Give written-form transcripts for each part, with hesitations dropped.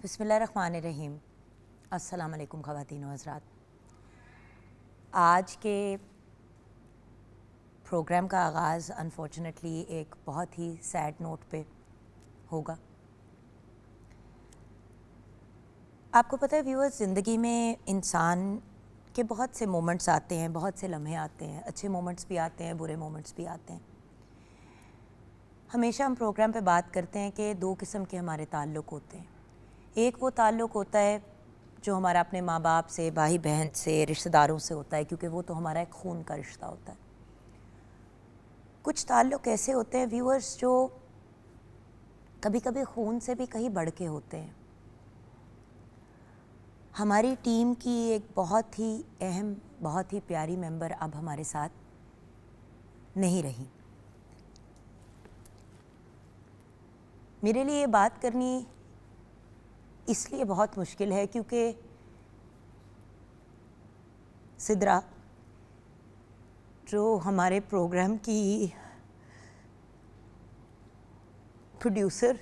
बिस्मिल्लाहिर्रहमानिर्रहीम। अस्सलाम वालेकुम ख़वातीन व हज़रात। आज के प्रोग्राम का आगाज़ अनफॉर्चुनेटली एक बहुत ही सैड नोट पे होगा। आपको पता है व्यूअर्स, ज़िंदगी में इंसान के बहुत से मोमेंट्स आते हैं, बहुत से लम्हे आते हैं, अच्छे मोमेंट्स भी आते हैं, बुरे मोमेंट्स भी आते हैं। हमेशा हम प्रोग्राम पे बात करते हैं कि दो किस्म के हमारे ताल्लुक़ होते हैं। एक वो ताल्लुक़ होता है जो हमारा अपने माँ बाप से, भाई बहन से, रिश्तेदारों से होता है, क्योंकि वो तो हमारा एक खून का रिश्ता होता है। कुछ ताल्लुक़ ऐसे होते हैं व्यूअर्स जो कभी कभी खून से भी कहीं बढ़ के होते हैं। हमारी टीम की एक बहुत ही अहम, बहुत ही प्यारी मेंबर अब हमारे साथ नहीं रही। मेरे लिए ये बात करनी इसलिए बहुत मुश्किल है क्योंकि सिद्रा जो हमारे प्रोग्राम की प्रोड्यूसर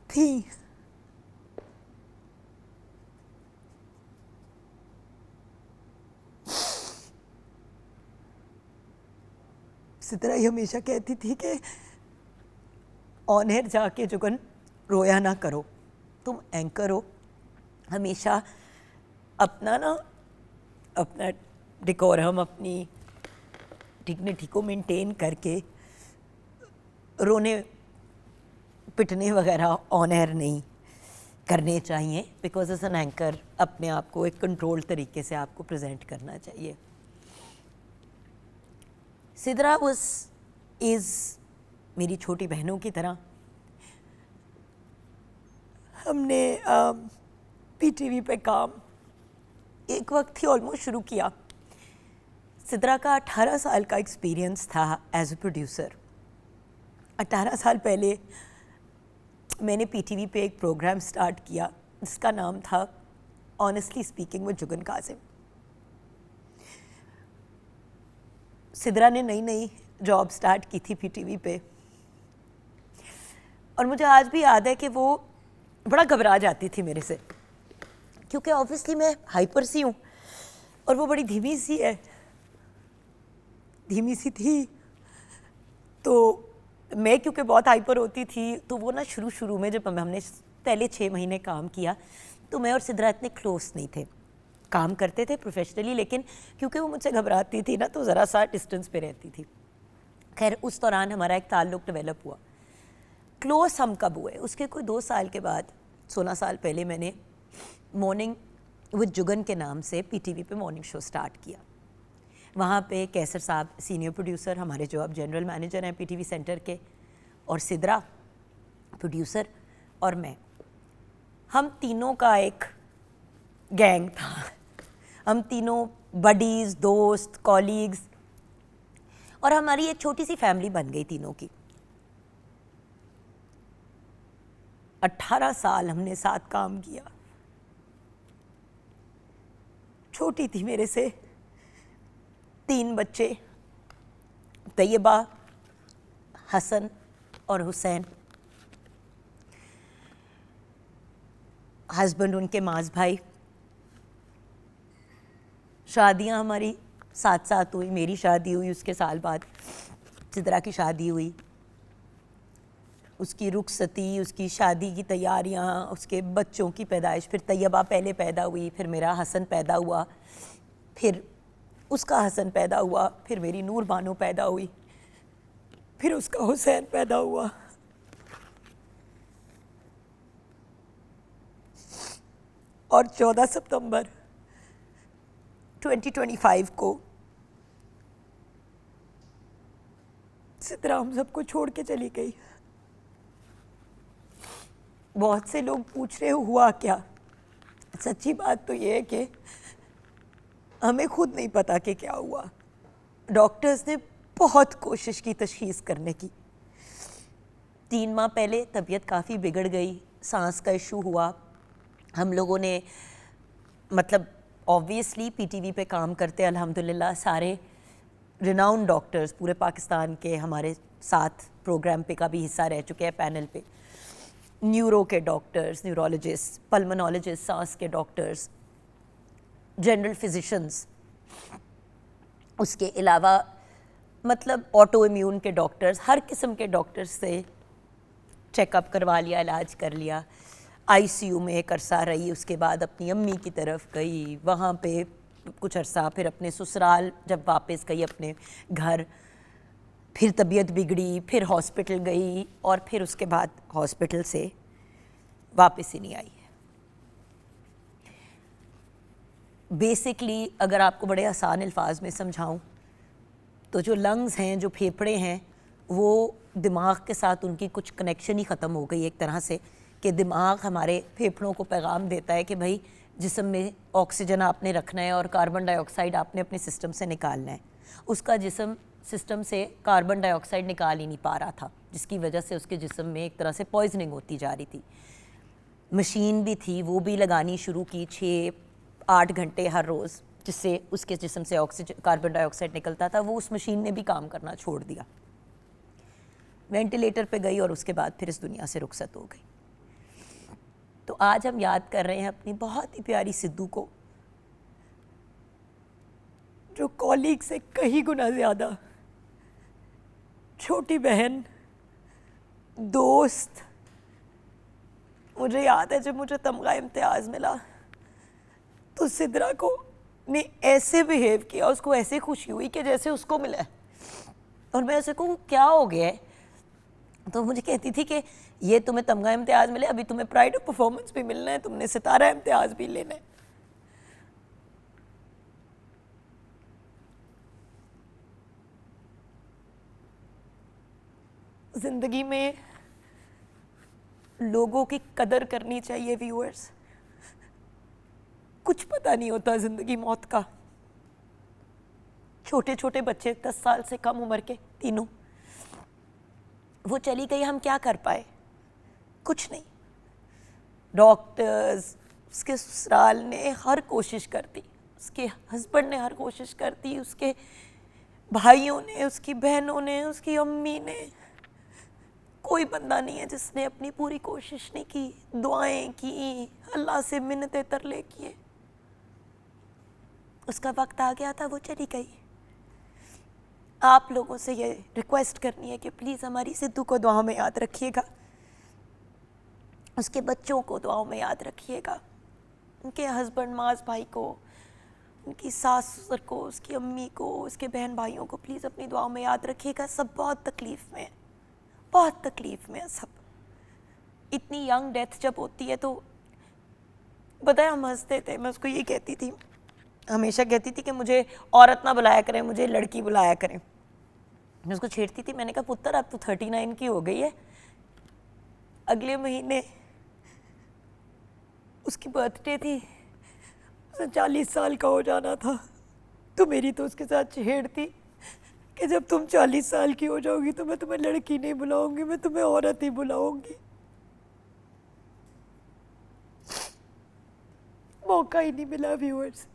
थी, सिद्रा ही हमेशा कहती थी कि ऑन एयर जाके जुगन रोया ना करो, तुम एंकर हो, हमेशा अपना डिकोरम, अपनी डिग्निटी को मेंटेन करके रोने पिटने वगैरह ऑन एयर नहीं करने चाहिए, बिकॉज एज एन एंकर अपने आप को एक कंट्रोल तरीके से आपको प्रेजेंट करना चाहिए। सिद्रा इज़ मेरी छोटी बहनों की तरह। हमने पीटीवी पे काम एक वक्त ही ऑलमोस्ट शुरू किया। सिद्रा का 18 साल का एक्सपीरियंस था एज ए प्रोड्यूसर। 18 साल पहले मैंने पीटीवी पे एक प्रोग्राम स्टार्ट किया जिसका नाम था honestly speaking with Jugan Qasim. Sidra ने नई नई जॉब स्टार्ट की थी पीटीवी पे, और मुझे आज भी याद है कि वो बड़ा घबरा जाती थी मेरे से, क्योंकि ऑब्वियसली मैं हाइपर सी हूँ और वो बड़ी धीमी सी थी। तो मैं क्योंकि बहुत हाइपर होती थी, तो वो ना शुरू में जब हमने पहले 6 महीने काम किया तो मैं और सिद्रा इतने क्लोज नहीं थे। काम करते थे प्रोफेशनली, लेकिन क्योंकि वो मुझसे घबराती थी ना, तो ज़रा सा डिस्टेंस पे रहती थी। खैर उस दौरान हमारा एक ताल्लुक़ डेवलप हुआ। क्लोज हम कब हुए, उसके कोई 2 साल के बाद, 16 साल पहले मैंने मॉर्निंग विद जुगन के नाम से पीटीवी पे मॉर्निंग शो स्टार्ट किया। वहाँ पे कैसर साहब सीनियर प्रोड्यूसर, हमारे जो अब जनरल मैनेजर हैं पीटीवी सेंटर के, और सिद्रा प्रोड्यूसर और मैं, हम तीनों का एक गैंग था। हम तीनों बडीज़, दोस्त, कॉलीग्स, और हमारी एक छोटी सी फैमिली बन गई तीनों की। 18 साल हमने साथ काम किया। छोटी थी मेरे से, 3 बच्चे, तैयबा, हसन और हुसैन। हस्बैंड उनके माज भाई। शादियां हमारी साथ साथ हुई। मेरी शादी हुई, उसके साल बाद सिद्रा की शादी हुई। उसकी रुखसती, उसकी शादी की तैयारियां, उसके बच्चों की पैदाइश, फिर तैयबा पहले पैदा हुई, फिर मेरा हसन पैदा हुआ, फिर उसका हसन पैदा हुआ, फिर मेरी नूर बानो पैदा हुई, फिर उसका हुसैन पैदा हुआ। और 14 सितंबर 2025 को सिद्रा हम सबको छोड़ के चली गई। बहुत से लोग पूछ रहे हुआ क्या। सच्ची बात तो ये है कि हमें खुद नहीं पता कि क्या हुआ। डॉक्टर्स ने बहुत कोशिश की तशखीस करने की। 3 माह पहले तबीयत काफ़ी बिगड़ गई, सांस का इशू हुआ। हम लोगों ने मतलब ऑब्वियसली पीटीवी पे काम करते अल्हम्दुलिल्लाह सारे रिनाउंड डॉक्टर्स पूरे पाकिस्तान के हमारे साथ प्रोग्राम पे का भी हिस्सा रह चुके हैं पैनल पे। न्यूरो के डॉक्टर्स, न्यूरोलॉजिस्ट, पल्मोनोलॉजिस्ट, सांस के डॉक्टर्स, जनरल फिजिशंस, उसके अलावा मतलब ऑटो इम्यून के डॉक्टर्स, हर किस्म के डॉक्टर्स से चेकअप करवा लिया, इलाज कर लिया। आईसीयू में एक अरसा रही, उसके बाद अपनी अम्मी की तरफ गई, वहाँ पे कुछ अरसा, फिर अपने ससुराल जब वापस गई अपने घर, फिर तबीयत बिगड़ी, फिर हॉस्पिटल गई और फिर उसके बाद हॉस्पिटल से वापस ही नहीं आई। बेसिकली अगर आपको बड़े आसान अल्फाज में समझाऊं तो जो लंग्स हैं, जो फेफड़े हैं, वो दिमाग के साथ उनकी कुछ कनेक्शन ही ख़त्म हो गई एक तरह से, कि दिमाग हमारे फेफड़ों को पैगाम देता है कि भाई जिस्म में ऑक्सीजन आपने रखना है और कार्बन डाइऑक्साइड आपने अपने सिस्टम से निकालना है। उसका जिस्म सिस्टम से कार्बन डाइऑक्साइड निकाल ही नहीं पा रहा था, जिसकी वजह से उसके जिस्म में एक तरह से पॉइजनिंग होती जा रही थी। मशीन भी थी, वो भी लगानी शुरू की 6-8 घंटे हर रोज़, जिससे उसके जिस्म से ऑक्सीजन कार्बन डाइऑक्साइड निकलता था। वो उस मशीन ने भी काम करना छोड़ दिया, वेंटिलेटर पे गई और उसके बाद फिर इस दुनिया से रुखसत हो गई। तो आज हम याद कर रहे हैं अपनी बहुत ही प्यारी सिद्धू को, जो कॉलीग से कहीं गुना ज़्यादा छोटी बहन, दोस्त। मुझे याद है जब मुझे तमगा इम्तियाज़ मिला तो सिद्रा को ने ऐसे बिहेव किया, उसको ऐसे खुशी हुई कि जैसे उसको मिला है। और मैं ऐसे कहूँ क्या हो गया है, तो मुझे कहती थी कि ये तुम्हें तमगा इम्तियाज़ मिले, अभी तुम्हें प्राइड ऑफ परफॉर्मेंस भी मिलना है, तुमने सितारा इम्तियाज़ भी लेना है। ज़िंदगी में लोगों की कदर करनी चाहिए व्यूअर्स। कुछ पता नहीं होता ज़िंदगी मौत का। छोटे छोटे बच्चे 10 साल से कम उम्र के तीनों, वो चली गई, हम क्या कर पाए? कुछ नहीं। डॉक्टर्स, उसके ससुराल ने हर कोशिश कर दी, उसके हस्बैंड ने हर कोशिश कर दी, उसके भाइयों ने, उसकी बहनों ने, उसकी अम्मी ने, कोई बंदा नहीं है जिसने अपनी पूरी कोशिश नहीं की, दुआएं की, अल्लाह से मिन्नतें तरले किए। उसका वक्त आ गया था, वो चली गई। आप लोगों से ये रिक्वेस्ट करनी है कि प्लीज़ हमारी सिद्धू को दुआओं में याद रखिएगा, उसके बच्चों को दुआओं में याद रखिएगा, उनके हस्बैंड माज भाई को, उनकी सास ससुर को, उसकी अम्मी को, उसके बहन भाइयों को प्लीज़ अपनी दुआओं में याद रखिएगा। सब बहुत तकलीफ़ में, बहुत तकलीफ़ में सब। इतनी यंग डेथ जब होती है तो बताया, हम हंसते थे, मैं उसको ये कहती थी, हमेशा कहती थी कि मुझे औरत ना बुलाया करें, मुझे लड़की बुलाया करें। मैं उसको छेड़ती थी, मैंने कहा पुत्र अब तो 39 की हो गई है, अगले महीने उसकी बर्थडे थी, उसे 40 साल का हो जाना था। तो मेरी तो उसके साथ छेड़ती कि जब तुम 40 साल की हो जाओगी तो मैं तुम्हें लड़की नहीं बुलाऊंगी, मैं तुम्हें औरत ही बुलाऊंगी। मौका ही नहीं मिला व्यूअर्स,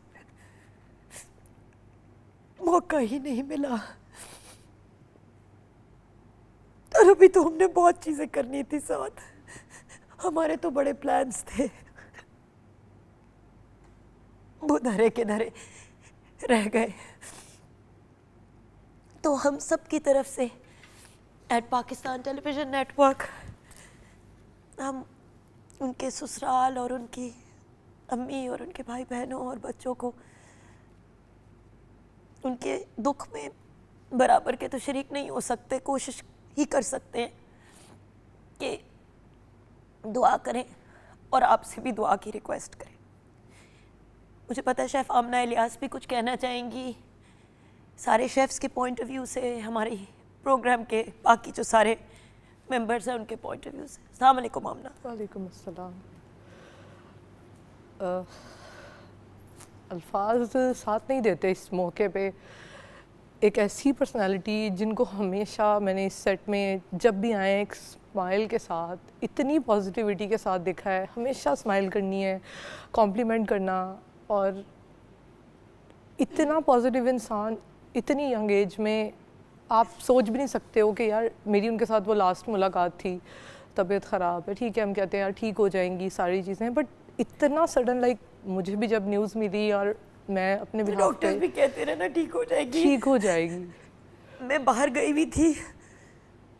मौका ही नहीं मिला। और अभी तो हमने बहुत चीजें करनी थी साथ, हमारे तो बड़े प्लान्स थे, वो धरे के धरे रह गए। तो हम सब की तरफ से एट पाकिस्तान टेलीविज़न नेटवर्क, हम उनके ससुराल और उनकी अम्मी और उनके भाई बहनों और बच्चों को उनके दुख में बराबर के तो शरीक नहीं हो सकते, कोशिश ही कर सकते हैं कि दुआ करें और आपसे भी दुआ की रिक्वेस्ट करें। मुझे पता है शेफ़ आमना इलियास भी कुछ कहना चाहेंगी, सारे शेफ़्स के पॉइंट ऑफ व्यू से, हमारे प्रोग्राम के बाकी जो सारे मेंबर्स हैं उनके पॉइंट ऑफ व्यू से। अस्सलाम वालेकुम आमना। वालेकुम अस्सलाम। अल्फाज साथ नहीं देते इस मौके पे। एक ऐसी पर्सनालिटी जिनको हमेशा मैंने इस सेट में जब भी आए एक स्माइल के साथ, इतनी पॉजिटिविटी के साथ देखा है। हमेशा स्माइल करनी है, कॉम्प्लीमेंट करना, और इतना पॉजिटिव इंसान इतनी यंग एज में, आप सोच भी नहीं सकते हो कि यार मेरी उनके साथ वो लास्ट मुलाकात थी। तबीयत ख़राब है, ठीक है, हम कहते हैं यार ठीक हो जाएंगी सारी चीज़ें, बट इतना सडन लाइक मुझे भी जब न्यूज़ मिली और मैं अपने बिहाफ डॉक्टर्स भी कहते रहे ना ठीक हो जाएगी, ठीक हो जाएगी। मैं बाहर गई हुई थी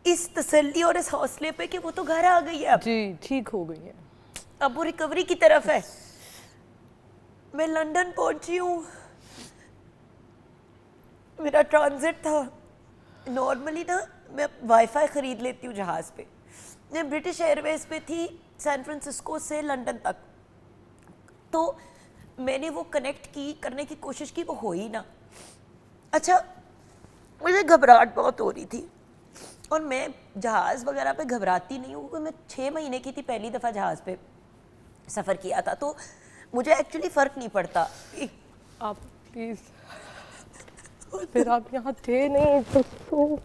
इस तसल्ली और इस हौसले पे कि वो तो घर आ गई है, अब जी ठीक हो गई है, अब वो रिकवरी की तरफ है। मैं लंदन पहुंची हूँ, मेरा ट्रांजिट था। नॉर्मली ना मैं वाईफाई ख़रीद लेती हूँ जहाज़ पे, मैं ब्रिटिश एयरवेज पे थी सैन फ्रांसिस्को से लंदन तक, तो मैंने वो कनेक्ट करने की कोशिश की, वो हो ही ना। अच्छा, मुझे घबराहट बहुत हो रही थी और मैं जहाज़ वगैरह पे घबराती नहीं हूँ क्योंकि मैं 6 महीने की थी, पहली दफ़ा जहाज़ पे सफ़र किया था, तो मुझे एक्चुअली फ़र्क नहीं पड़ता। आप प्लीज़, फिर आप यहाँ थे नहीं तो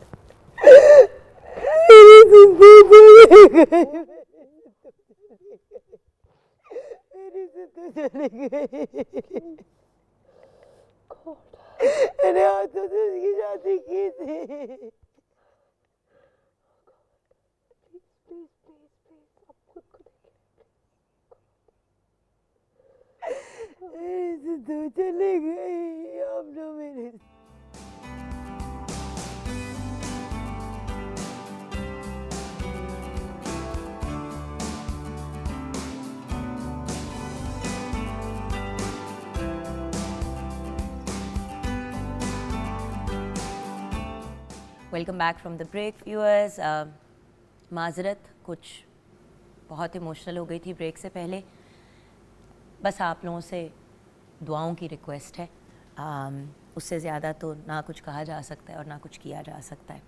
मैंने हाथों से उसकी शादी की थी। तू चली गई, अब ना मेरे welcome back from the break viewers. माजरत, कुछ बहुत इमोशनल हो गई थी ब्रेक से पहले। बस आप लोगों से दुआओं की रिक्वेस्ट है, उससे ज़्यादा तो ना कुछ कहा जा सकता है और ना कुछ किया जा सकता है।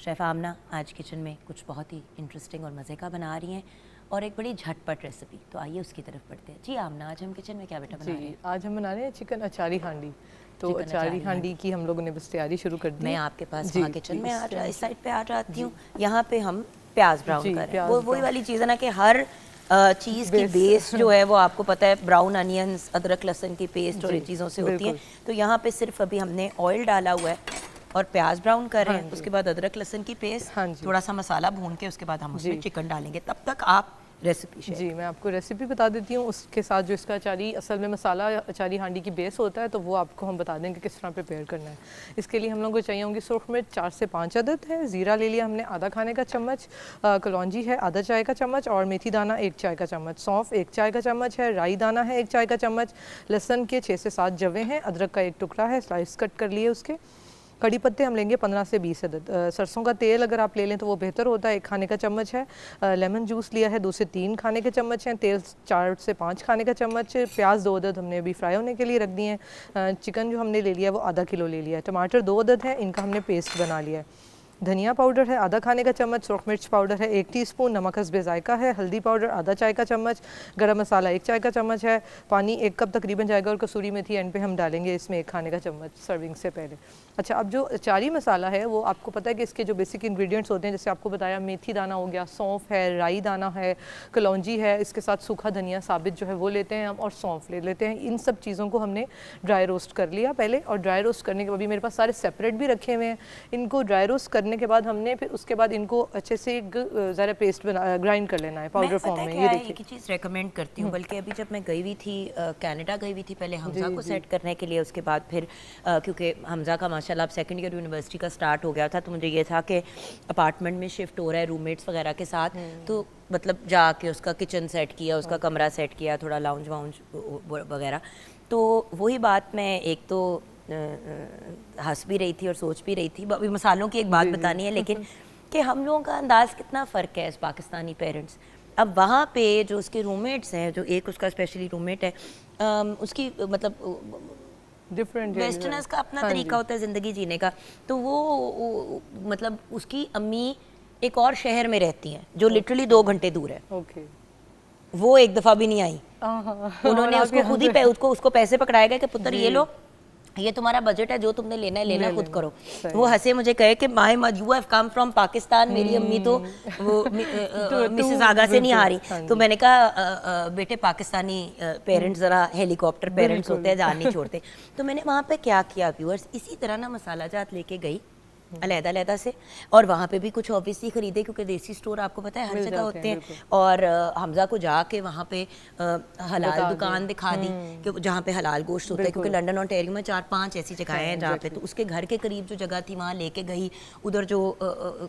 शेफ़ आमना आज किचन में कुछ बहुत ही इंटरेस्टिंग और मज़े का बना रही हैं और एक बड़ी झटपट रेसिपी, तो आइए उसकी तरफ बढ़ते हैं। जी आमना, आज हम किचन में क्या बेटा बना रहे हैं? आज हम बना रहे हैं चिकन अचारी हांडी। तो अचारी हांडी की हम लोगों ने बस तैयारी शुरू कर दी। मैं आपके पास वहाँ किचन में इस साइड पे आ जाती हूँ। यहाँ पे हम प्याज ब्राउन कर रहे हैं। वो वही वाली चीज़ है ना कि हर चीज़ की बेस जो है वो आपको पता है, ब्राउन अनियंस, अदरक लहसुन की पेस्ट और इन चीज़ों से होती है। तो यहाँ पे सिर्फ अभी हमने ऑयल डाला हुआ है और प्याज ब्राउन कर रहे हैं, उसके बाद अदरक लहसुन की पेस्ट, थोड़ा सा मसाला भून के उसके बाद हम उसमें चिकन डालेंगे। तब तक आप रेसिपी जी मैं आपको रेसिपी बता देती हूँ। उसके साथ जो इसका अचारी असल में मसाला अचारी हांडी की बेस होता है, तो वो आपको हम बता देंगे किस तरह प्रिपेयर करना है। इसके लिए हम लोगों को चाहिए होंगी सुर्ख मिर्च 4 से 5 अदद है, ज़ीरा ले लिया हमने आधा खाने का चम्मच, कलौंजी है आधा चाय का चम्मच और मेथी दाना 1 चाय का चम्मच, सौंफ 1 चाय का चम्मच है, राई दाना है 1 चाय का चम्मच, लहसुन के 6 से 7 जवे हैं, अदरक का 1 टुकड़ा है स्लाइस कट कर लिए उसके, कड़ी पत्ते हम लेंगे 15 से 20 अदद, सरसों का तेल अगर आप ले लें तो वो बेहतर होता है, 1 खाने का चम्मच है, लेमन जूस लिया है 2 से 3 खाने के चम्मच हैं, तेल 4 से 5 खाने का चम्मच, प्याज 2 अदद हमने अभी फ्राई होने के लिए रख दिए हैं, चिकन जो हमने ले लिया है वो आधा किलो ले लिया है, टमाटर 2 अदद है, इनका हमने पेस्ट बना लिया है, धनिया पाउडर है आधा खाने का चम्मच, सुरख मिर्च पाउडर है 1 टीस्पून, नमक हस्बे जायका है, हल्दी पाउडर आधा चाय का चम्मच, गरम मसाला 1 चाय का चम्मच है, पानी 1 कप तकरीबन जाएगा और कसूरी मेथी एंड पे हम डालेंगे इसमें 1 खाने का चम्मच सर्विंग से पहले। अच्छा, अब जो अचारी मसाला है वो आपको पता है कि इसके जो बेसिक इंग्रेडिएंट्स होते हैं, जैसे आपको बताया मेथी दाना हो गया, सौंफ है, राई दाना है, कलौंजी है, इसके साथ सूखा धनिया साबित जो है वो लेते हैं हम और सौंफ ले लेते हैं। इन सब चीज़ों को हमने ड्राई रोस्ट कर लिया पहले, और ड्राई रोस्ट करने के बाद भी मेरे पास सारे सेपरेट भी रखे हुए हैं। इनको ड्राई रोस्ट करने के बाद हमने फिर उसके बाद इनको अच्छे से ज़रा पेस्ट बना ग्राइंड कर लेना है पाउडर फॉर्म में। ये देखिए, एक चीज़ रेकमेंड करती हूँ, बल्कि अभी जब मैं गई हुई थी कनाडा गई हुई थी पहले हमजा को सेट करने के लिए, उसके बाद फिर क्योंकि हमजा का माशाल्लाह अब सेकंड ईयर यूनिवर्सिटी का स्टार्ट हो गया था, तो मुझे ये था कि अपार्टमेंट में शिफ्ट हो रहा है रूममेट्स वगैरह के साथ, तो मतलब जाके उसका किचन सेट किया, उसका कमरा सेट किया, थोड़ा लाउंज वाउंज वगैरह। तो वही बात मैं एक तो हंस भी रही थी और सोच भी रही थी। अभी मसालों की एक बात बतानी है, लेकिन कि हम लोगों का अंदाज कितना फ़र्क है इस पाकिस्तानी पेरेंट्स। अब वहाँ पे जो उसके रूममेट्स हैं, जो एक उसका स्पेशली रूममेट है, उसकी मतलब डिफरेंट वेस्टर्नर्स का अपना तरीका होता है ज़िंदगी जीने का, तो वो मतलब उसकी अम्मी एक और शहर में रहती हैं जो लिटरली 2 घंटे दूर है। ओके, वो एक दफ़ा भी नहीं आई। उन्होंने उसको खुद ही उसको पैसे पकड़ाए गए कि पुत्र ये लो, ये तुम्हारा बजट है, जो तुमने लेना है लेना, खुद करो। वो हंसे मुझे कहे कि माय मद you have come from Pakistan, मेरी अम्मी तो वो मिसेस आगा से नहीं आ रही। तो मैंने कहा बेटे पाकिस्तानी पेरेंट्स ज़रा हेलीकॉप्टर पेरेंट्स होते हैं, जान नहीं छोड़ते। तो मैंने वहाँ पे क्या किया व्यूअर्स, इसी तरह ना मसाला जात लेके गई, अलग-अलग से, और वहाँ पे भी कुछ ऑब्वियसली खरीदे क्योंकि देसी स्टोर आपको पता है हर जगह होते हैं। और हमजा को जाके वहाँ पे हलाल दुकान दिखा दी कि जहाँ पे हलाल गोश्त होता है, क्योंकि लंदन ऑन्टेरियो में 4-5 ऐसी जगहें हैं जहाँ पे, तो उसके घर के करीब जो जगह थी वहाँ लेके गई, उधर जो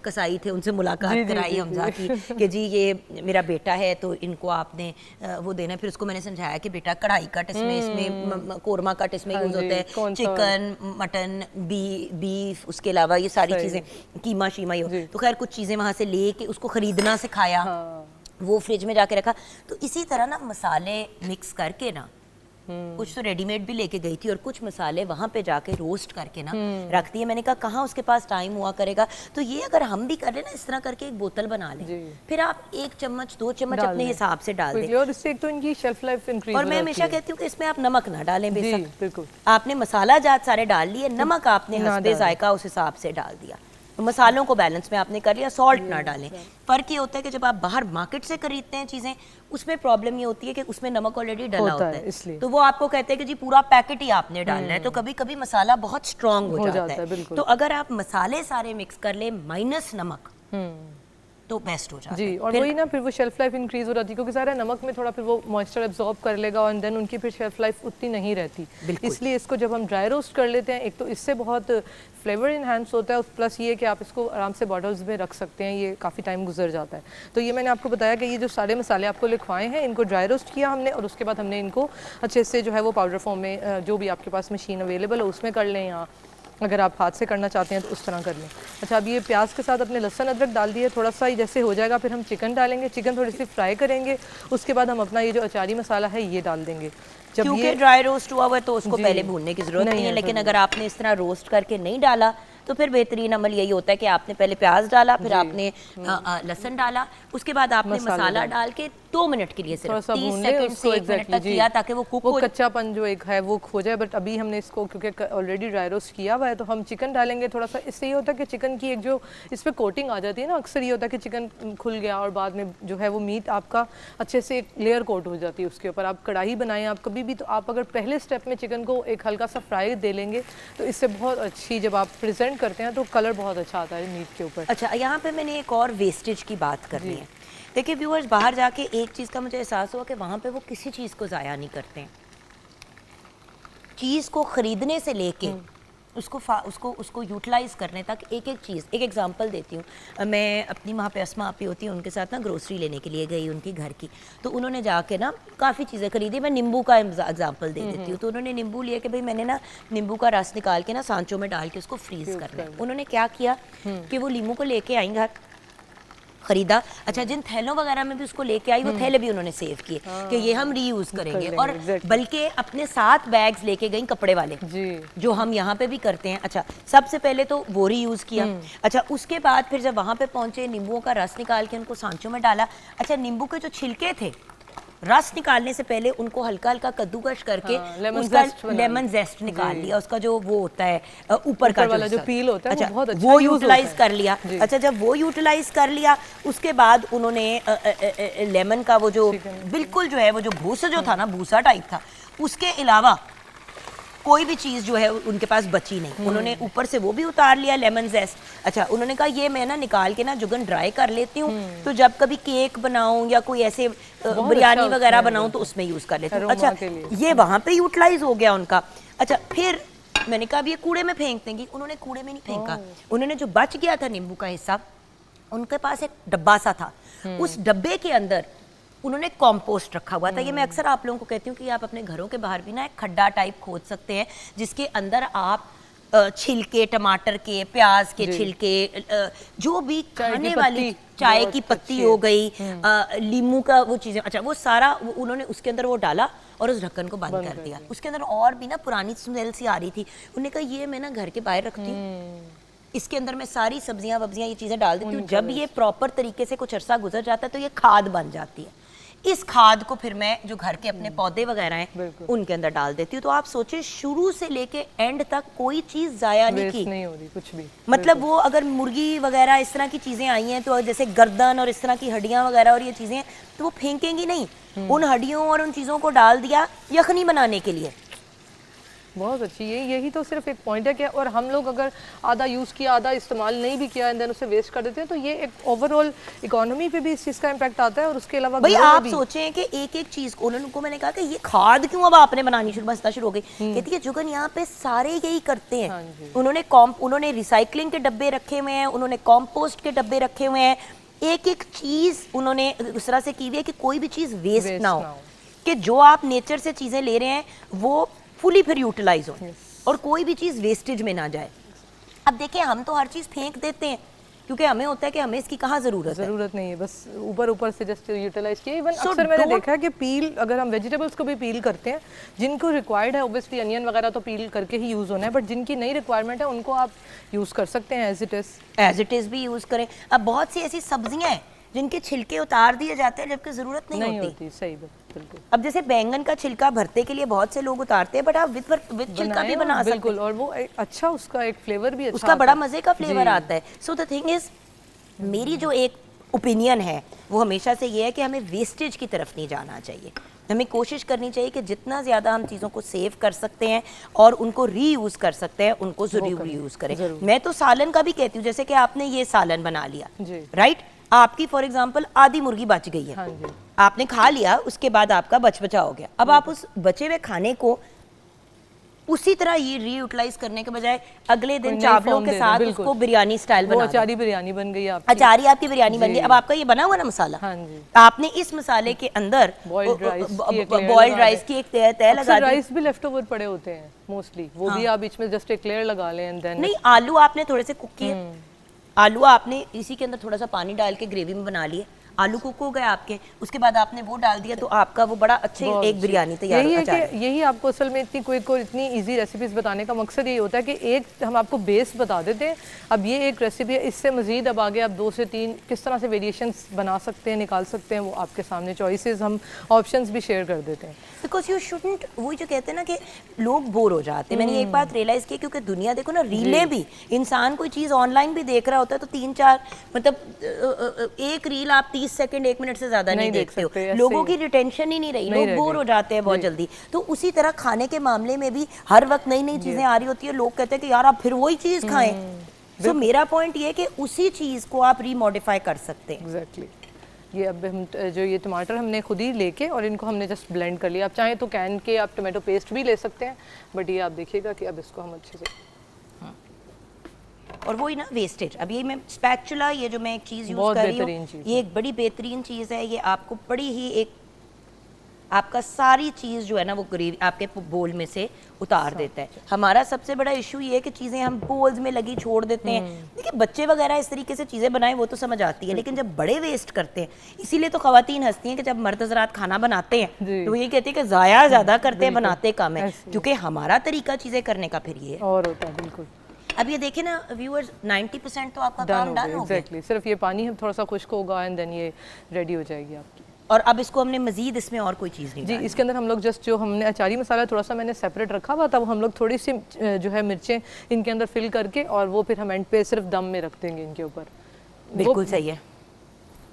कसाई थे उनसे मुलाकात कराई हमजा की कि जी ये मेरा बेटा है तो इनको आपने वो देना। फिर उसको मैंने समझाया कि बेटा कढ़ाई कट इसमें कोरमा कट इसमें यूज होता है, चिकन, मटन, बीफ, उसके अलावा ये सारी चीजें, कीमा शीमा ही, तो खैर कुछ चीजें वहां से लेके उसको खरीदना सिखाया। वो फ्रिज में जाके रखा। तो इसी तरह ना मसाले मिक्स करके ना, कुछ तो रेडीमेड भी लेके गई थी और कुछ मसाले वहां पे जाके रोस्ट करके ना रख दिए। मैंने कहा कहाँ उसके पास टाइम हुआ करेगा, तो ये अगर हम भी कर ले ना इस तरह करके एक बोतल बना लें, फिर आप 1 चम्मच 2 चम्मच अपने हिसाब से डाल दें, और इससे एक तो इनकी शेल्फ लाइफ इंक्रीज। और मैं हमेशा कहती हूँ कि इसमें आप नमक ना डालें, बेशक बिल्कुल आपने मसाला जात सारे डाल लिए, नमक आपने हस्बे जायका उस हिसाब से डाल दिया, मसालों को बैलेंस में आपने कर लिया, सॉल्ट ना डालें। फ़र्क ये होता है कि जब आप बाहर मार्केट से खरीदते हैं चीज़ें, उसमें प्रॉब्लम ये होती है कि उसमें नमक ऑलरेडी डला होता है, इसलिए तो वो आपको कहते हैं कि जी पूरा पैकेट ही आपने डालना है, तो कभी कभी मसाला बहुत स्ट्रॉन्ग हो जाता है। तो अगर आप मसाले सारे मिक्स कर ले माइनस नमक, तो बेस्ट हो जाता है जी। और वही ना फिर वो शेल्फ लाइफ इंक्रीज हो जाती है, क्योंकि सारा नमक में थोड़ा फिर वो मॉइस्चर एब्जॉर्ब कर लेगा और देन उनकी फिर शेल्फ लाइफ उतनी नहीं रहती। इसलिए इसको जब हम ड्राई रोस्ट कर लेते हैं, एक तो इससे बहुत फ्लेवर इन्हांस होता है, प्लस ये कि आप इसको आराम से बॉटल्स में रख सकते हैं, ये काफ़ी टाइम गुजर जाता है। तो ये मैंने आपको बताया कि ये जो सारे मसाले आपको लिखवाए हैं, इनको ड्राई रोस्ट किया हमने, और उसके बाद हमने इनको अच्छे से जो है वो पाउडर फॉर्म में, जो भी आपके पास मशीन अवेलेबल है उसमें कर लें, या अगर आप हाथ से करना चाहते हैं तो उस तरह कर लें। अच्छा, अब ये प्याज के साथ अपने लहसुन अदरक डाल दिए, थोड़ा सा ही जैसे हो जाएगा फिर हम चिकन डालेंगे, चिकन थोड़ी सी फ्राई करेंगे, उसके बाद हम अपना ये जो अचारी मसाला है ये डाल देंगे। जब क्योंकि ड्राई रोस्ट हुआ हुआ है तो उसको पहले भूनने की जरूरत नहीं है, लेकिन अगर आपने इस तरह रोस्ट करके नहीं डाला तो फिर बेहतरीन अमल यही होता है कि आपने पहले प्याज डाला, फिर आपने लहसुन डाला, उसके बाद आपने मसाला डाल के 2 मिनट के लिए सिर्फ 30 सेकंड से 1 मिनट तक किया, ताकि वो कुक हो, कच्चापन जो एक है वो खो जाए। बट अभी हमने इसको क्योंकि ऑलरेडी ड्राई रोस्ट किया हुआ है, तो हम चिकन डालेंगे थोड़ा सा। इससे ये होता है कि चिकन की एक जो इस पर कोटिंग आ जाती है ना, अक्सर ये होता है कि चिकन खुल गया और बाद में जो है वो मीट आपका अच्छे से एक लेयर कोट हो जाती है उसके ऊपर। आप कढ़ाई बनाएं आप कभी भी, तो आप अगर पहले स्टेप में चिकन को एक हल्का सा फ्राई दे लेंगे तो इससे बहुत अच्छी, जब आप प्रेजेंट करते हैं तो कलर बहुत अच्छा आता है मीट के ऊपर। अच्छा, यहाँ पे मैंने एक और वेस्टेज की बात करनी है। देखिए व्यूअर्स, बाहर जाके एक चीज़ का मुझे एहसास हुआ कि वहाँ पे वो किसी चीज़ को ज़ाया नहीं करते हैं। चीज़ को ख़रीदने से लेके उसको यूटिलाइज करने तक एक एक चीज़। एक एग्जांपल देती हूँ, मैं अपनी वहाँ पे अस्मा आपी होती है उनके साथ ना ग्रोसरी लेने के लिए गई उनकी घर की, तो उन्होंने जाके ना काफ़ी चीज़ें खरीदी। मैं नींबू का एग्जांपल दे देती हूँ। तो उन्होंने नींबू लिया कि भाई मैंने ना नींबू का रस निकाल के ना सांचों में डाल के उसको फ्रीज़ करना है। उन्होंने क्या किया कि वो नींबू को लेके आई घर, खरीदा। अच्छा, जिन थैलों वगैरह में भी उसको लेके आई, वो थैले भी उन्होंने सेव किए कि ये हम रीयूज करेंगे, और बल्कि अपने 7 बैग्स लेके गई कपड़े वाले जो हम यहाँ पे भी करते हैं। अच्छा, सबसे पहले तो वो रीयूज किया। अच्छा, उसके बाद फिर जब वहाँ पे पहुंचे, नींबुओं का रस निकाल के उनको सांचों में डाला। अच्छा, नींबू के जो छिलके थे, रस निकालने से पहले उनको हल्का हल्का कद्दूकश करके उसका लेमन जेस्ट निकाल लिया, उसका जो वो होता है ऊपर का जो पील होता है, अच्छा वो यूटिलाइज कर लिया। अच्छा, जब वो यूटिलाइज कर लिया उसके बाद उन्होंने लेमन का वो जो बिल्कुल जो है वो जो भूसा जो था ना, भूसा टाइप था, उसके अलावा कोई भी चीज़ जो है उनके पास बची नहीं। उन्होंने ऊपर से वो भी उतार लिया, लेमन जेस्ट। अच्छा, उन्होंने कहा ये मैं ना निकाल के ना जुगन ड्राई कर लेती हूँ, तो जब कभी केक बनाऊँ या कोई ऐसे बिरयानी वगैरह बनाऊँ तो उसमें यूज़ कर लेती हूँ। अच्छा, ये वहाँ पे यूटिलाइज हो गया उनका। अच्छा, फिर मैंने कहा अब ये कूड़े में फेंक देंगी, उन्होंने कूड़े में नहीं फेंका। उन्होंने जो बच गया था नींबू का हिस्सा, उनके पास एक डब्बा सा था, उस डब्बे के अंदर उन्होंने कॉम्पोस्ट रखा हुआ था। ये मैं अक्सर आप लोगों को कहती हूँ कि आप अपने घरों के बाहर भी ना एक खड्डा टाइप खोद सकते हैं, जिसके अंदर आप छिलके टमाटर के, प्याज के छिलके, जो भी खाने वाली चाय की पत्ती हो गई, लीमू का वो चीजें, अच्छा वो सारा उन्होंने उसके अंदर वो डाला और उस ढक्कन को बंद कर दिया। उसके अंदर और भी ना पुरानी स्मेल सी आ रही थी। उन्होंने कहा ये मैं ना घर के बाहर रखती हूँ, इसके अंदर मैं सारी सब्जियां वब्जियां ये चीजें डाल देती हूँ। जब ये प्रॉपर तरीके से कुछ अरसा गुजर जाता है तो ये खाद बन जाती है। इस खाद को फिर मैं जो घर के अपने पौधे वगैरह हैं उनके अंदर डाल देती हूँ। तो आप सोचिए, शुरू से लेके एंड तक कोई चीज जाया नहीं हो रही कुछ भी। मतलब वो अगर मुर्गी वगैरह इस तरह की चीजें आई हैं, तो जैसे गर्दन और इस तरह की हड्डियां वगैरह और ये चीजें, तो वो फेंकेंगी नहीं। उन हड्डियों और उन चीजों को डाल दिया यखनी बनाने के लिए, बहुत अच्छी, यही तो सिर्फ एक पॉइंट है कि और हम लोग अगर आधा यूज़ किया आधा इस्तेमाल नहीं भी किया एंड देन उसे वेस्ट कर देते हैं, तो ये एक ओवरऑल इकोनॉमी पे भी इस चीज़ का इम्पैक्ट आता है और उसके अलावा भाई आप सोचें कि एक एक चीज को उनको मैंने कहा कि ये खाद क्यों अब आपने बनानी शुरू हो गई। कहती है जुगन यहाँ पे सारे यही करते हैं। उन्होंने रिसाइकलिंग के डब्बे रखे हुए हैं, उन्होंने कॉम्पोस्ट के डब्बे रखे हुए हैं, एक एक चीज उन्होंने उस तरह से की हुई है कि कोई भी चीज वेस्ट ना हो, कि जो आप नेचर से चीजें ले रहे हैं वो फुली फिर यूटिलाइज हो और कोई भी चीज वेस्टेज में ना जाए। अब देखिए हम तो हर चीज फेंक देते हैं क्योंकि हमें होता है कि हमें इसकी कहाँ जरूरत नहीं है, बस ऊपर से जस्ट यूटिलाइज किया। इवन अक्सर मैंने देखा है कि पील अगर हम वेजिटेबल्स को भी पील करते हैं, जिनको रिक्वायर्ड है ऑब्वियसली अनियन वगैरह तो पील करके ही यूज़ होना है, बट जिनकी नई रिक्वायरमेंट है उनको आप यूज़ कर सकते हैं एज इट इज़ भी यूज़ करें। अब बहुत सी ऐसी सब्जियां हैं जिनके छिलके उतार दिए जाते हैं जबकि जरूरत नहीं होती। सही बिल्कुल। अब जैसे बैंगन का छिलका भरते के लिए बहुत से लोग उतारते हैं, बट आप विद छिलका भी बना सकते हैं बिल्कुल, और वो अच्छा उसका एक फ्लेवर भी अच्छा उसका बड़ा मजे का फ्लेवर आता है। सो द थिंग इज, मेरी जो एक ओपिनियन है वो हमेशा से ये है कि हमें वेस्टेज की तरफ नहीं जाना चाहिए। हमें कोशिश करनी चाहिए कि जितना ज़्यादा हम चीज़ों को सेव कर सकते हैं और उनको रीयूज़ कर सकते हैं उनको ज़रूर रीयूज़ करें। मैं तो सालन का भी कहती हूँ, जैसे कि आपने ये सालन बना लिया, राइट, आपकी फॉर एग्जांपल आधी मुर्गी बच गई है, आपने खा लिया, उसके बाद आपका बचा हो गया। अब आप उस बचे हुए खाने को उसी तरह ये रीयूटिलाइज करने के बजाय अगले दिन चावलों के साथ उसको बिरयानी स्टाइल बना, अचारी बिरयानी बन गई, अचारी आपकी बिरयानी बन गई। अब आपका ये बना हुआ ना मसाला, आपने इस मसाले के अंदर बॉइल्ड राइस की एक तय लगा दी। राइस भी लेफ्ट ओवर पड़े होते हैं मोस्टली, वो भी आप बीच में जस्ट एक लेयर लगा लें एंड देन। नहीं, आलू आपने थोड़े से कुक किए, आलू आपने इसी के अंदर थोड़ा सा पानी डाल के ग्रेवी में बना लिए, आलू कुक हो गए आपके, उसके बाद आपने वो डाल दिया, तो आपका वो बड़ा अच्छे एक बिरयानी तैयार हो जाता है। यही आपको असल में इतनी क्विक और इतनी इजी रेसिपीज बताने का मकसद यही होता है कि एक हम आपको बेस बता देते हैं, अब ये एक रेसिपी है, इससे मजीद अब आगे आप 2 से 3 किस तरह से वेरिएशंस बना सकते हैं, निकाल सकते हैं, वो आपके सामने चॉइसेस, हम ऑप्शंस भी शेयर कर देते हैं। बिकॉज यू शुडंट, वही जो कहते हैं ना कि लोग बोर हो जाते हैं। मैंने एक बात रियलाइज की, क्योंकि दुनिया देखो ना, रीलें भी, इंसान कोई चीज़ ऑनलाइन भी देख रहा होता है तो 3-4 मतलब एक रील आप 30 सेकंड 1 मिनट से ज्यादा नहीं देखते हो। लोगों की रिटेंशन ही नहीं रही, लोग बोर हो जाते हैं बहुत जल्दी। तो उसी तरह खाने के मामले में भी हर वक्त नई नई चीजें आ रही होती है, लोग कहते हैं कि यार आप फिर वही चीज खाएं। सो मेरा पॉइंट ये कि उसी चीज को आप रीमॉडिफाई कर सकते हैं। एग्जैक्टली। ये अब हम जो ये टमाटर हमने खुद ही लेके और इनको हमने जस्ट ब्लेंड कर लिया। आप चाहें तो कैन के आप टमाटो पेस्ट भी ले सकते हैं, बट ये आप देखिएगा कि अब इसको हम अच्छे से, और वही ना वेस्टेज। अब ये मैं स्पैचुला, ये जो मैं एक चीज़ यूज़ कर रही हूँ, ये एक बड़ी बेहतरीन चीज़ है। ये आपको बड़ी ही एक, आपका सारी चीज़ जो है ना वो ग्रेवी आपके बोल में से उतार देता है। हमारा सबसे बड़ा इशू ये है कि चीज़ें हम बोल्स में लगी छोड़ देते हैं। देखिए बच्चे वगैरह इस तरीके से चीज़ें बनाएं वो तो समझ आती है, लेकिन जब बड़े वेस्ट करते हैं, इसीलिए तो ख़वातीन हंसती हैं कि जब मर्द हज़रात खाना बनाते हैं तो ये कहते हैं कि ज़ाया ज़्यादा करते हैं, बनाते कम है, क्योंकि हमारा तरीका चीज़ें करने का फिर ये और होता है। बिल्कुल। अब ये देखें ना व्यूअर्स, 90% तो आपका काम डन हो गया। एग्जैक्टली, सिर्फ ये पानी थोड़ा सा खुश्क होगा एंड देन ये रेडी हो जाएगी आपकी। और अब इसको हमने मजीद इसमें और कोई चीज़ नहीं जी, इसके अंदर हम लोग जस्ट जो हमने अचारी मसाला थोड़ा सा मैंने सेपरेट रखा हुआ था, वो हम लोग थोड़ी सी जो है मिर्चें इनके अंदर फिल करके और वो फिर हम एंड पे सिर्फ दम में रख देंगे इनके ऊपर। बिल्कुल सही है।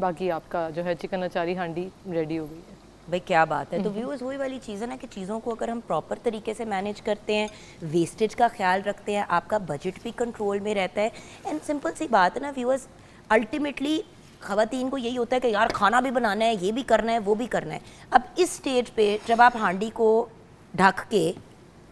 बाकी आपका जो है चिकन अचारी हांडी रेडी हो गई है। भाई क्या बात है। तो व्यूअर्स वही वाली चीज़ है ना कि चीज़ों को अगर हम प्रॉपर तरीके से मैनेज करते हैं, वेस्टेज का ख्याल रखते हैं, आपका बजट भी कंट्रोल में रहता है। एंड सिंपल सी बात है ना व्यूअर्स, अल्टीमेटली ख़वातीन को यही होता है कि यार खाना भी बनाना है, ये भी करना है, वो भी करना है। अब इस स्टेज पे जब आप हांडी को ढक के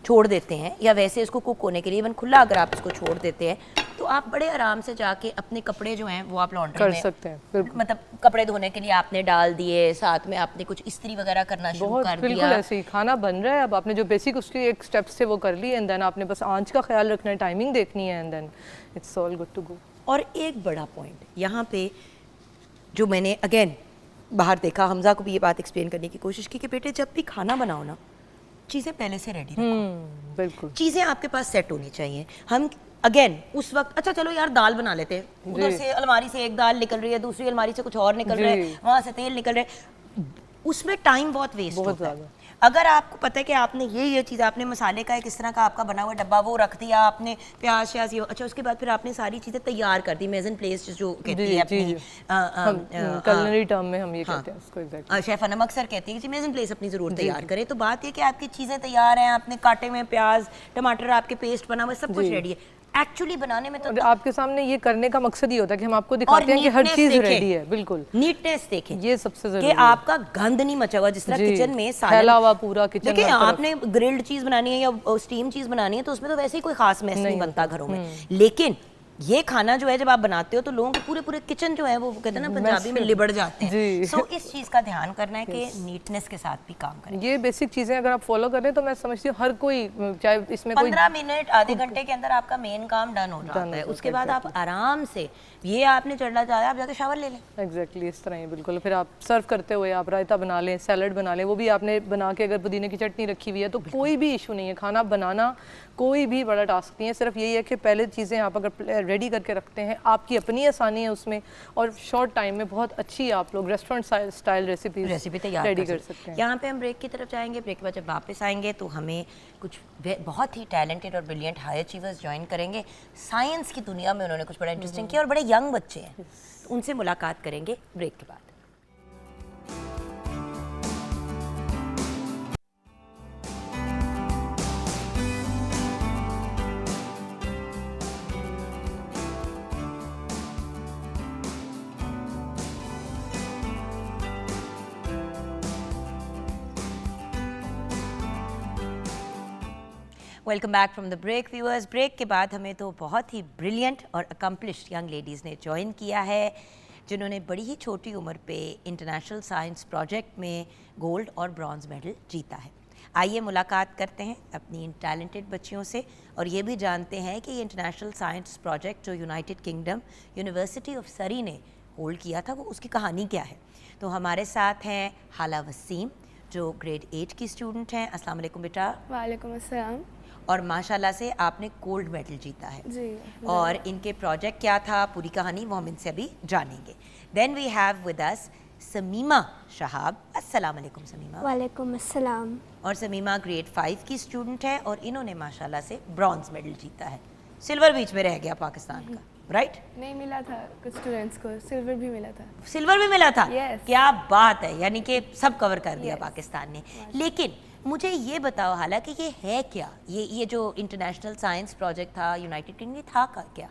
छोड़ देते हैं या वैसे इसको कुक होने के लिए इवन खुला अगर आप इसको छोड़ देते हैं, तो आप बड़े आराम से जाके अपने कपड़े जो हैं वो आप लॉन्ड्री में कर सकते हैं। मतलब कपड़े धोने के लिए आपने डाल दिए, साथ में आपने कुछ इस्त्री वगैरह करना शुरू कर दिया। बिल्कुल ऐसे ही खाना बन रहा है, अब आपने जो बेसिक उसकी एक स्टेप्स थे वो कर ली एंड देन आपने बस आंच का ख्याल रखना है, टाइमिंग देखनी है and then it's all good to go. और एक बड़ा पॉइंट यहाँ पे जो मैंने अगेन बाहर देखा, हमजा को भी ये बात एक्सप्लेन करने की कोशिश की कि बेटे जब भी खाना बनाओ ना, चीज़ें पहले से रेडी रखो। बिल्कुल, चीज़ें आपके पास सेट होनी चाहिए। हम अगेन उस वक्त अच्छा चलो यार दाल बना लेते हैं, उधर से अलमारी से एक दाल निकल रही है, दूसरी अलमारी से कुछ और निकल रहा है, वहाँ से तेल निकल रहा है, उसमें टाइम बहुत वेस्ट होता है। अगर आपको पता है कि आपने ये चीज़, आपने मसाले का एक इस तरह का आपका बना हुआ डब्बा वो रख दिया, आपने प्याज श्याज ये, अच्छा उसके बाद फिर आपने सारी चीज़ें तैयार कर दी, मेजन प्लेस जो कहती है अपनी कलनरी टर्म में हम ये कहते हैं उसको एग्जैक्टली। शेफ अनम अक्सर कहती है कि मेजन प्लेस अपनी ज़रूर तैयार करें। तो बात ये कि आपकी चीज़ें तैयार हैं, आपने काटे में प्याज टमाटर, आपके पेस्ट बना हुआ, सब कुछ रेडी है। एक्चुअली बनाने में तो आपके सामने ये करने का मकसद ही होता है कि हम आपको दिखाते हैं कि हर चीज रेडी है। बिल्कुल, नीटनेस देखें, ये सबसे जरूरी कि आपका गंद नहीं मचा हुआ। जिस तरह किचन में फैला हुआ पूरा किचन, देखिए आपने ग्रिल्ड चीज बनानी है या स्टीम चीज बनानी है तो उसमें तो वैसे ही कोई खास मैस नहीं बनता घरों में, लेकिन ये खाना जो है जब आप बनाते हो तो लोगों के पूरे पूरे किचन जो है वो कहते हैं ना पंजाबी में लिबड़ जाते हैं। सो इस चीज का ध्यान करना है कि नीटनेस के साथ भी काम करें। ये बेसिक चीजें अगर आप फॉलो कर रहे हैं तो मैं समझती हूँ हर कोई, चाहे इसमें 15 मिनट आधे घंटे के अंदर आपका मेन काम डन हो जाता है। उसके बाद आप आराम से, ये आपने चढ़ना चाहा आप जाके शावर ले लें। एग्जैक्टली इस तरह ही बिल्कुल। फिर आप सर्व करते हुए आप रायता बना लें, सैलड बना लें, वो भी आपने बना के अगर पुदीने की चटनी रखी हुई है तो कोई भी इशू नहीं है। खाना बनाना कोई भी बड़ा टास्क नहीं है, सिर्फ यही है कि पहले चीज़ें आप अगर रेडी करके रखते हैं, आपकी अपनी आसानी है उसमें, और शॉर्ट टाइम में बहुत अच्छी आप लोग रेस्टोरेंट स्टाइल रेसिपी तैयार रेडी कर सकते हैं। यहाँ पे हम ब्रेक की तरफ जाएंगे। ब्रेक के बाद जब वापस आएंगे तो हमें कुछ बहुत ही टैलेंटेड और ब्रिलियंट हाई अचीवर्स ज्वाइन करेंगे। साइंस की दुनिया में उन्होंने कुछ बड़ा इंटरेस्टिंग किया और बड़े यंग बच्चे हैं, तो उनसे मुलाकात करेंगे ब्रेक के बाद। Welcome back from the break viewers. Break के बाद हमें तो बहुत ही ब्रिलियंट और अकम्पलिश्ड यंग लेडीज़ ने ज्वाइन किया है, जिन्होंने बड़ी ही छोटी उम्र पे इंटरनेशनल साइंस प्रोजेक्ट में गोल्ड और ब्रॉन्ज मेडल जीता है। आइए मुलाकात करते हैं अपनी इन टैलेंटेड बच्चियों से और ये भी जानते हैं कि ये इंटरनेशनल साइंस प्रोजेक्ट जो यूनाइटेड किंगडम यूनिवर्सिटी ऑफ सरी ने होल्ड किया था वो उसकी कहानी क्या है। तो हमारे साथ हैं हाला वसीम जो ग्रेड 8 की स्टूडेंट हैं। अस्सलाम वालेकुम बेटा। वालेकुम अस्सलाम। और माशाल्लाह से आपने गोल्ड मेडल जीता है जी। और इनके प्रोजेक्ट क्या था, पूरी कहानी वो हम इनसे अभी जानेंगे। Then we have with us Samima Shahab. अस्सलाम वालेकुम समीमा। वालेकुम अस्सलाम। और समीमा ग्रेड 5 की स्टूडेंट है और इन्होंने माशाल्लाह से ब्रॉन्ज मेडल जीता है। सिल्वर बीच में रह गया पाकिस्तान का, राइट? नहीं मिला था कुछ स्टूडेंट्स को, सिल्वर भी मिला था। सिल्वर भी मिला था? Yes. क्या बात है, यानी कि सब कवर कर दिया पाकिस्तान ने। लेकिन मुझे ये बताओ हालांकि ये है क्या, ये जो इंटरनेशनल साइंस प्रोजेक्ट था यूनाइटेड किंगडम था क्या?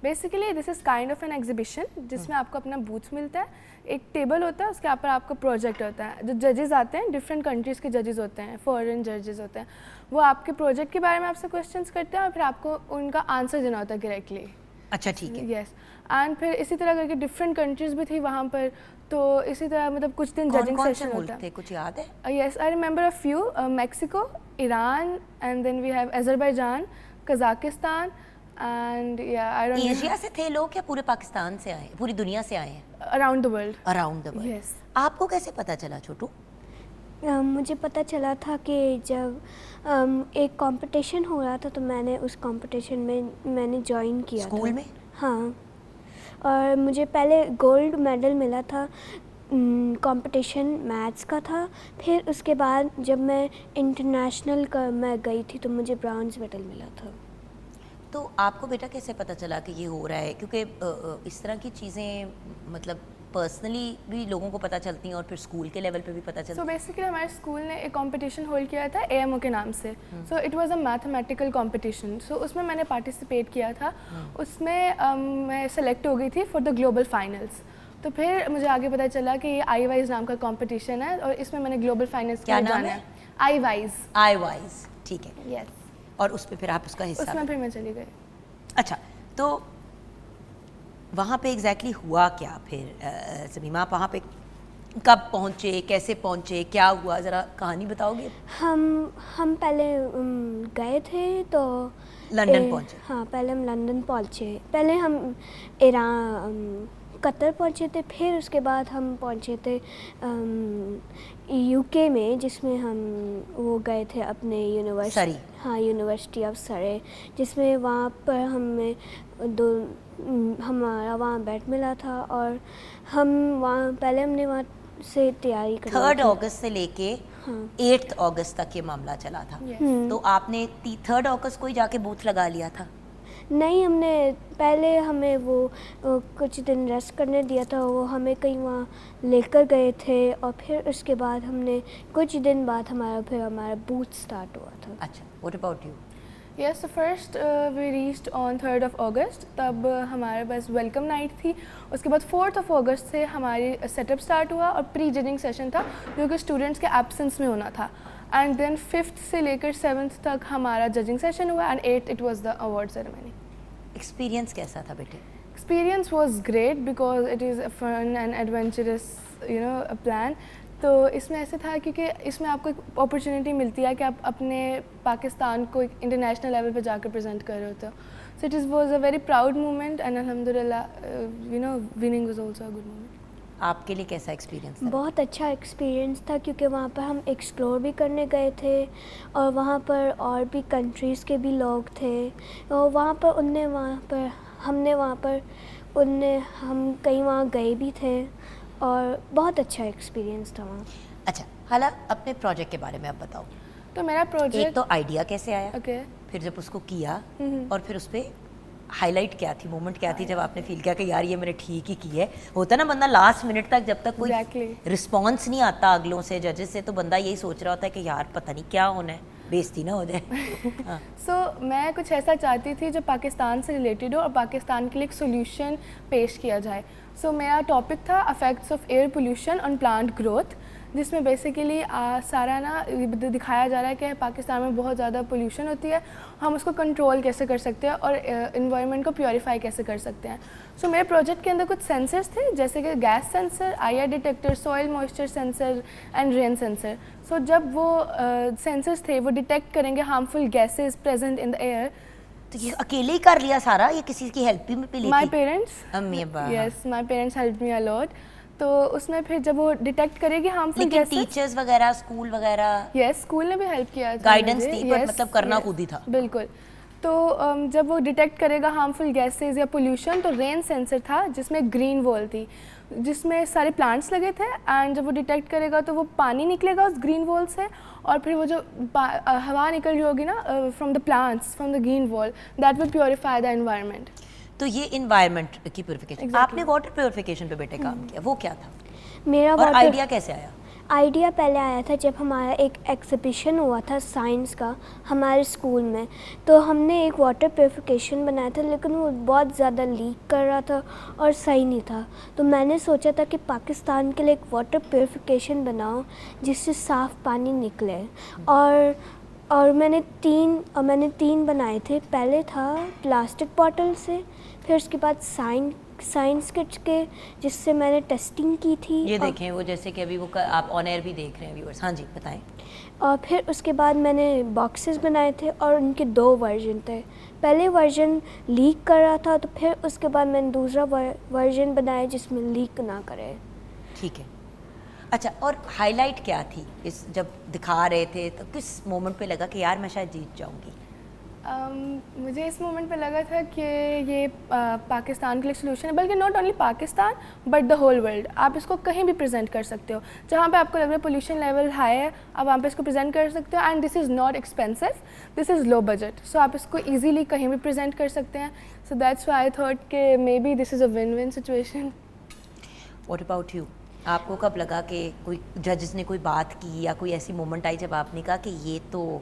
Basically this is kind of an exhibition जिसमें आपको अपना बूथ मिलता है, एक टेबल होता है, उसके ऊपर आपका प्रोजेक्ट होता है। जो जजेस आते हैं डिफरेंट कंट्रीज़ के जजेस होते हैं, फॉरेन जजेस होते हैं, वो आपके प्रोजेक्ट के बारे में आपसे क्वेश्चंस करते हैं और फिर आपको उनका आंसर देना होता है डायरेक्टली। अच्छा ठीक है। यस, एंड फिर इसी तरह करके डिफरेंट कंट्रीज़ भी थी वहाँ पर, तो इसी तरह मतलब कुछ दिन जजिंग सेशन होता है। कुछ याद है? Yes, I remember a few. Mexico, Iran, and then we have Azerbaijan, Kazakhstan, and yeah, I don't know. Asia से थे लोग या पूरे पाकिस्तान से आए, पूरी दुनिया से आए हैं? Around the world. Around the world. Yes. आपको कैसे पता चला छोटू? मुझे पता चला था कि जब एक कंपटीशन हो रहा था तो मैंने उस कंपटीशन में मैंने ज्वाइन किया था। स्कूल में? हाँ, और मुझे पहले गोल्ड मेडल मिला था, कंपटीशन मैथ्स का था। फिर उसके बाद जब मैं इंटरनेशनल का मैं गई थी तो मुझे ब्रॉन्ज मेडल मिला था। तो आपको बेटा कैसे पता चला कि ये हो रहा है? क्योंकि इस तरह की चीज़ें मतलब पर्सनली भी लोगों को पता चलती हैं और फिर स्कूल के लेवल पे भी पता चलती So basically हमारे स्कूल ने एक कंपटीशन होल्ड किया था AMO के नाम से। So it was a mathematical competition. So उसमें मैंने पार्टिसिपेट किया था। उसमें मैं सेलेक्ट हो गई थी फॉर द ग्लोबल फाइनल्स। तो फिर मुझे आगे पता चला कि ये iWise नाम का कंपटीशन है और इसमें मैंने ग्लोबल फाइनल्स क्या नाम है? iWise। iWise, ठीक है। यस, और उसमें फिर आप उसका हिस्सा उसमें फिर मैं चली गई। अच्छा, तो वहाँ पे एग्जैक्टली हुआ क्या फिर समीमा? आप वहाँ पे कब पहुँचे, कैसे पहुँचे, क्या हुआ, ज़रा कहानी बताओगे? हम पहले गए थे तो लंदन पहुँचे? हाँ, पहले हम लंदन पहुँचे। पहले हम कतर पहुँचे थे, फिर उसके बाद हम पहुँचे थे यूके में, जिसमें हम वो गए थे अपने यूनिवर्सिटी। हाँ, यूनिवर्सिटी ऑफ सरे, जिसमें वहाँ पर हमारा वहाँ बैट मिला था और हम वहाँ पहले हमने वहाँ से तैयारी करनी 3 थी। अगस्त से लेके 8 अगस्त तक ये मामला चला था। Yes. तो आपने 3 अगस्त को ही जाके बूथ लगा लिया था? नहीं, हमने पहले हमें वो कुछ दिन रेस्ट करने दिया था, वो हमें कहीं वहाँ लेकर गए थे और फिर उसके बाद हमने कुछ दिन बाद हमारा बूथ स्टार्ट हुआ था। अच्छा, what about you? Yes, so first we reached on 3rd of August. तब हमारे पास वेलकम नाइट थी। उसके बाद 4th of August से हमारी सेटअप स्टार्ट हुआ और प्री जजिंग सेशन था जो कि स्टूडेंट्स के एब्सेंस में होना था। एंड देन 5th से लेकर 7th तक हमारा जजिंग सेशन हुआ and 8th it was the award ceremony. Experience कैसा था बेटे? Experience was great because it is a fun and adventurous, a plan. तो इसमें ऐसे था क्योंकि इसमें आपको एक अपॉर्चुनिटी मिलती है कि आप अपने पाकिस्तान को एक इंटरनेशनल लेवल पे जाकर प्रेजेंट कर रहे होते हो। So it was a very proud moment and अल्हम्दुलिल्लाह winning was also a good moment. आपके लिए कैसा एक्सपीरियंस था? बहुत अच्छा एक्सपीरियंस था क्योंकि वहाँ पर हम एक्सप्लोर भी करने गए थे और वहाँ पर और भी कंट्रीज़ के भी लोग थे और हम कहीं वहाँ गए भी थे और बहुत अच्छा एक्सपीरियंस था वहाँ। अच्छा, हाला अपने प्रोजेक्ट के बारे में आप बताओ। तो मेरा एक प्रोजेक्ट तो आइडिया कैसे आया, ओके फिर जब उसको किया और फिर उस पर हाईलाइट क्या थी, मोमेंट क्या थी जब आपने फील किया कि यार ये मैंने ठीक ही की है? होता ना बंदा लास्ट मिनट तक जब तक कोई Exactly. रिस्पॉन्स नहीं आता अगलों से, जजेस से, तो बंदा यही सोच रहा होता है कि यार पता नहीं क्या होना है, बेइज्जती ना हो जाए। हाँ। सो मैं कुछ ऐसा चाहती थी जो पाकिस्तान से रिलेटेड हो और पाकिस्तान के लिए एक सोल्यूशन पेश किया जाए। सो मेरा टॉपिक था affects of air pollution on plant growth, जिसमें बेसिकली सारा ना दिखाया जा रहा है कि पाकिस्तान में बहुत ज़्यादा पोल्यूशन होती है, हम उसको कंट्रोल कैसे कर सकते हैं और इन्वायरमेंट को प्योरीफाई कैसे कर सकते हैं। सो मेरे प्रोजेक्ट के अंदर कुछ सेंसर्स थे जैसे कि gas sensor, IR detector, soil moisture sensor and rain sensor. So जब वो सेंसर्स थे वो डिटेक्ट करेंगे harmful gases present in the air. तो ये अकेले ही कर लिया सारा, ये किसी की हेल्प भी ली माई थी? पेरेंट्स, अम्मी अब्बा। Yes, my parents help me a lot. तो उसमें फिर जब वो डिटेक्ट करेगी हार्मफुल लेकिन गैसेज, टीचर्स वगैरह, स्कूल वगैरह यस, स्कूल ने भी हेल्प किया था, गाइडेंस मुझे, थी, but yes, मतलब करना yes, खुद ही था। बिल्कुल। तो जब वो डिटेक्ट करेगा हार्मफुल गैसेज या पोल्यूशन, तो रेन सेंसर था जिसमें ग्रीन वॉल थी जिसमें सारे प्लांट्स लगे थे एंड जब वो डिटेक्ट करेगा तो वो पानी निकलेगा उस ग्रीन वॉल से और फिर वो जो हवा निकल रही होगी ना from the plants, from the green wall, that will purify the environment. तो ये इन्वायरमेंट की प्योरिफिकेशन। Exactly. आपने वाटर प्योरिफिकेशन पे बेटे काम किया, वो क्या था मेरा और आइडिया कैसे आया? आइडिया पहले आया था जब हमारा एक एग्जीबिशन हुआ था साइंस का हमारे स्कूल में, तो हमने एक वाटर प्योरिफिकेशन बनाया था लेकिन वो बहुत ज़्यादा लीक कर रहा था और सही नहीं था। तो मैंने सोचा था कि पाकिस्तान के लिए एक वाटर प्योरिफिकेशन बनाओ जिससे साफ़ पानी निकले और मैंने तीन बनाए थे। पहले था प्लास्टिक बॉटल से, फिर उसके बाद साइंस किट के जिससे मैंने टेस्टिंग की थी। ये देखें वो जैसे कि अभी वो आप ऑन एयर भी देख रहे हैं व्यूअर्स। हाँ जी बताएं। और फिर उसके बाद मैंने बॉक्सेस बनाए थे और उनके 2 वर्जन थे। पहले वर्जन लीक कर रहा था तो फिर उसके बाद मैंने दूसरा वर्जन बनाया जिसमें लीक ना करे। ठीक है। अच्छा, और हाईलाइट क्या थी इस जब दिखा रहे थे तो किस मोमेंट पे लगा कि यार मैं शायद जीत जाऊंगी? मुझे इस मोमेंट पे लगा था कि ये पाकिस्तान के लिए सोल्यूशन है, बल्कि not only Pakistan but the whole world. आप इसको कहीं भी प्रेजेंट कर सकते हो जहाँ पे आपको लग रहा है पोल्यूशन लेवल हाई है, आप वहाँ पे इसको प्रेजेंट कर सकते हो and this is not expensive, this is low budget. So आप इसको ईजीली कहीं भी प्रेजेंट कर सकते हैं। So that's why I thought कि maybe this is a win win situation. What about you? आपको कब लगा कि कोई जजेस ने कोई बात की या कोई ऐसी मोमेंट आई जब आपने कहा कि ये तो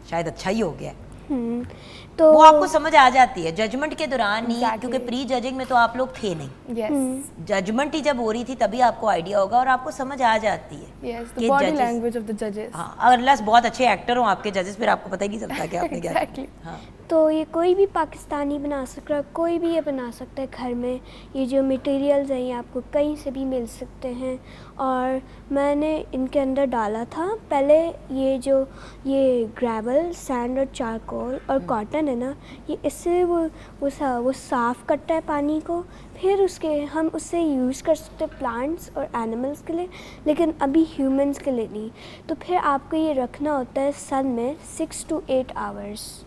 शायद अच्छा ही हो गया? तो वो आपको समझ आ जाती है जजमेंट के दौरान नहीं, Exactly. क्योंकि प्री जजिंग में तो आप लोग थे नहीं। यस जजमेंट ही जब हो रही थी तभी आपको आइडिया होगा और आपको समझ आ जाती है यस, द कि body judges- language of the जजेस। हाँ, अनलेस बहुत अच्छे एक्टर हो आपके जजेस, फिर आपको पता ही नहीं चलता कि आपने क्या किया। Exactly. हाँ। तो ये कोई भी पाकिस्तानी बना सकता है, कोई भी ये बना सकता है घर में। ये जो मटेरियल्स हैं ये आपको कहीं से भी मिल सकते हैं और मैंने इनके अंदर डाला था पहले ये ग्रेवल, सैंड और चारकोल और कॉटन है ना, ये इससे वो साफ़ करता है पानी को। फिर हम उससे यूज़ कर सकते हैं प्लांट्स और एनिमल्स के लिए, लेकिन अभी ह्यूमंस के लिए नहीं। तो फिर आपको ये रखना होता है सन में 6 to 8 आवर्स।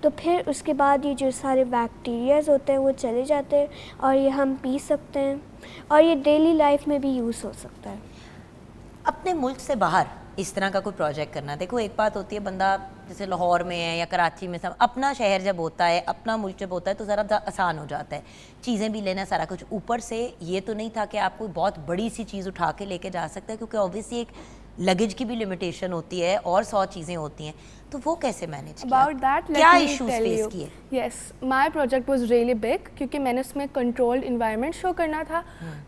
तो फिर उसके बाद ये जो सारे बैक्टीरियाज होते हैं वो चले जाते हैं और ये हम पी सकते हैं और ये डेली लाइफ में भी यूज़ हो सकता है। अपने मुल्क से बाहर इस तरह का कोई प्रोजेक्ट करना, देखो एक बात होती है बंदा जैसे लाहौर में है या कराची में, सब अपना शहर जब होता है, अपना मुल्क जब होता है तो ज़रा आसान हो जाता है, चीज़ें भी लेना सारा कुछ। ऊपर से ये तो नहीं था कि आप कोई बहुत बड़ी सी चीज़ उठा के लेके जा सकते हैं, क्योंकि ऑब्वियसली एक लगेज की भी लिमिटेशन होती है और 100 चीज़ें होती हैं, तो वो कैसे मैनेज किया? About that, क्या let me issues tell face you. किए? Yes, my project was really big क्योंकि मैंने उसमें controlled environment शो करना था,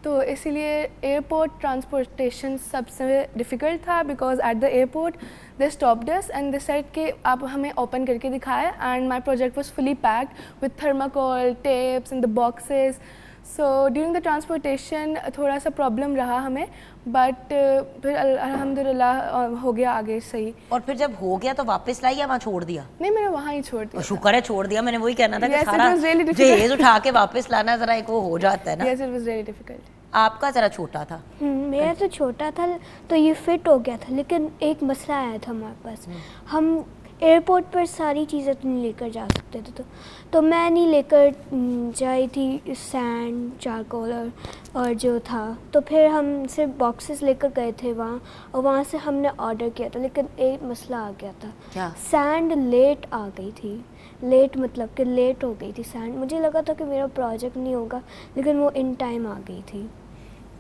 तो इसीलिए airport transportation सबसे difficult था, because at the airport they stopped us and they said कि आप हमें open करके दिखाएं, and my project was fully packed with thermocol, tapes and the boxes. So during the transportation थोड़ा सा प्रॉब्लम रहा हमें, बट फिर अल्हम्दुलिल्लाह हो गया आगे सही। और फिर जब हो गया तो वापस लाई या वहाँ छोड़ दिया? नहीं, मैंने वहाँ ही छोड़ दिया। शुक्र है छोड़ दिया, मैंने वही कहना था कि Yes, it सारा was really difficult. जहेज उठा के वापस लाना जरा एक वो हो जाता है ना। Yes, it was really difficult. आपका जरा छोटा था। मेरा तो छोटा था तो ये फिट हो गया था, लेकिन एक मसला आया था हमारे पास। हम एयरपोर्ट पर सारी चीज़ें तो नहीं लेकर जा सकते थे, तो मैं नहीं लेकर जाई थी सैंड, चारकोल और जो था, तो फिर हम सिर्फ बॉक्सेस लेकर गए थे वहाँ, और वहाँ से हमने ऑर्डर किया था, लेकिन एक मसला आ गया था। क्या? सैंड लेट आ गई थी। लेट मतलब कि लेट हो गई थी सैंड। मुझे लगा था कि मेरा प्रोजेक्ट नहीं होगा, लेकिन वो इन टाइम आ गई थी।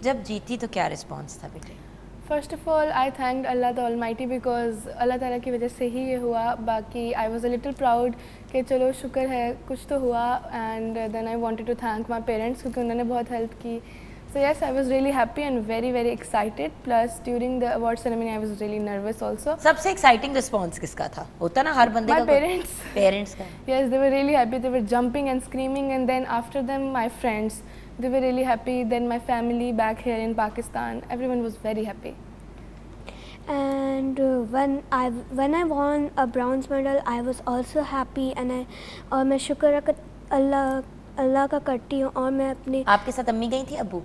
जब जीती तो क्या रिस्पॉन्स था बेटे? First of all, I thanked Allah the Almighty because अल्लाह ताला की वजह से ही ये हुआ। बाकी I was a little proud कि चलो शुक्र है कुछ तो हुआ, and then I wanted to thank my parents क्योंकि उन्होंने बहुत हेल्प की। So yes, I was really happy and very excited. Plus during the award ceremony, I was really nervous also. सबसे एक्साइटिंग रिस्पॉन्स किसका था? होता ना हर बंदे My का। parents. पेरेंट्स का। Yes, they were really happy. They were jumping and screaming, and then after them, my friends. They were really happy. Then my family back here in Pakistan. Everyone was very happy. And when I won a bronze medal, I was also happy, and और मैं शुक्र अल्लाह का करती हूँ। और मैं अपने आपके साथ अम्मी गई थी, अब्बू?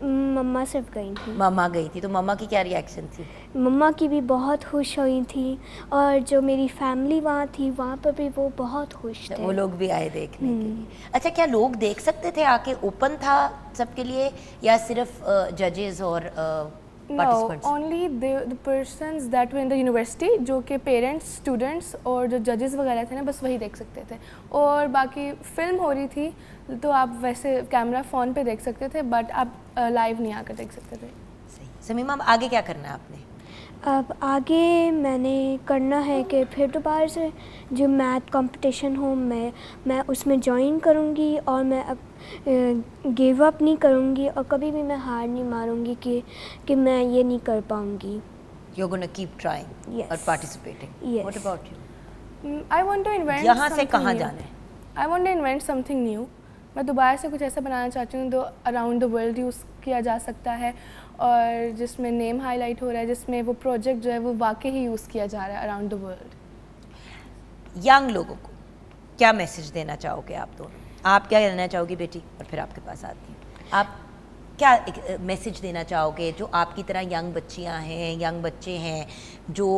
मम्मा सिर्फ गई थी। मम्मा गई थी, तो मम्मा की क्या रिएक्शन थी? मम्मा की भी बहुत खुश हुई थी, और जो मेरी फैमिली वहाँ थी वहाँ पर भी वो बहुत खुश थे। वो लोग भी आए देखने के लिए। अच्छा, क्या लोग देख सकते थे आके? ओपन था सबके लिए या सिर्फ जजेस और No, participants? only the persons that were in the university, जो कि पेरेंट्स, स्टूडेंट्स और जो जजेस वगैरह थे ना, बस वही देख सकते थे। और बाकी फिल्म हो रही थी तो आप वैसे कैमरा फ़ोन पे देख सकते थे, बट आप लाइव नहीं आकर देख सकते थे। सही। समीमा, अब आगे क्या करना है आपने? अब आगे मैंने करना है कि फिर दोबारा से जो मैथ कंपटीशन हो मैं उसमें ज्वाइन करूँगी, और मैं अब गिव अप नहीं करूँगी, और कभी भी मैं हार नहीं मारूँगी कि मैं ये नहीं कर पाऊँगी। You're gonna keep trying Yes. or participating. Yes. What about you? I want to invent यहाँ से something कहाँ new. जाना है? I want to invent something new. मैं दोबारा से कुछ ऐसा बनाना चाहती हूँ जो अराउंड द वर्ल्ड यूज़ किया जा सकता है, और जिसमें नेम हाईलाइट हो रहा है, जिसमें वो प्रोजेक्ट जो है वो वाकई ही यूज़ किया जा रहा है अराउंड द वर्ल्ड। यंग लोगों को क्या मैसेज देना चाहोगे आप दोनों? आप क्या कहना चाहोगी बेटी, और फिर आपके पास आती हूँ। आप क्या एक मैसेज देना चाहोगे जो आपकी तरह यंग बच्चियाँ हैं, यंग बच्चे हैं जो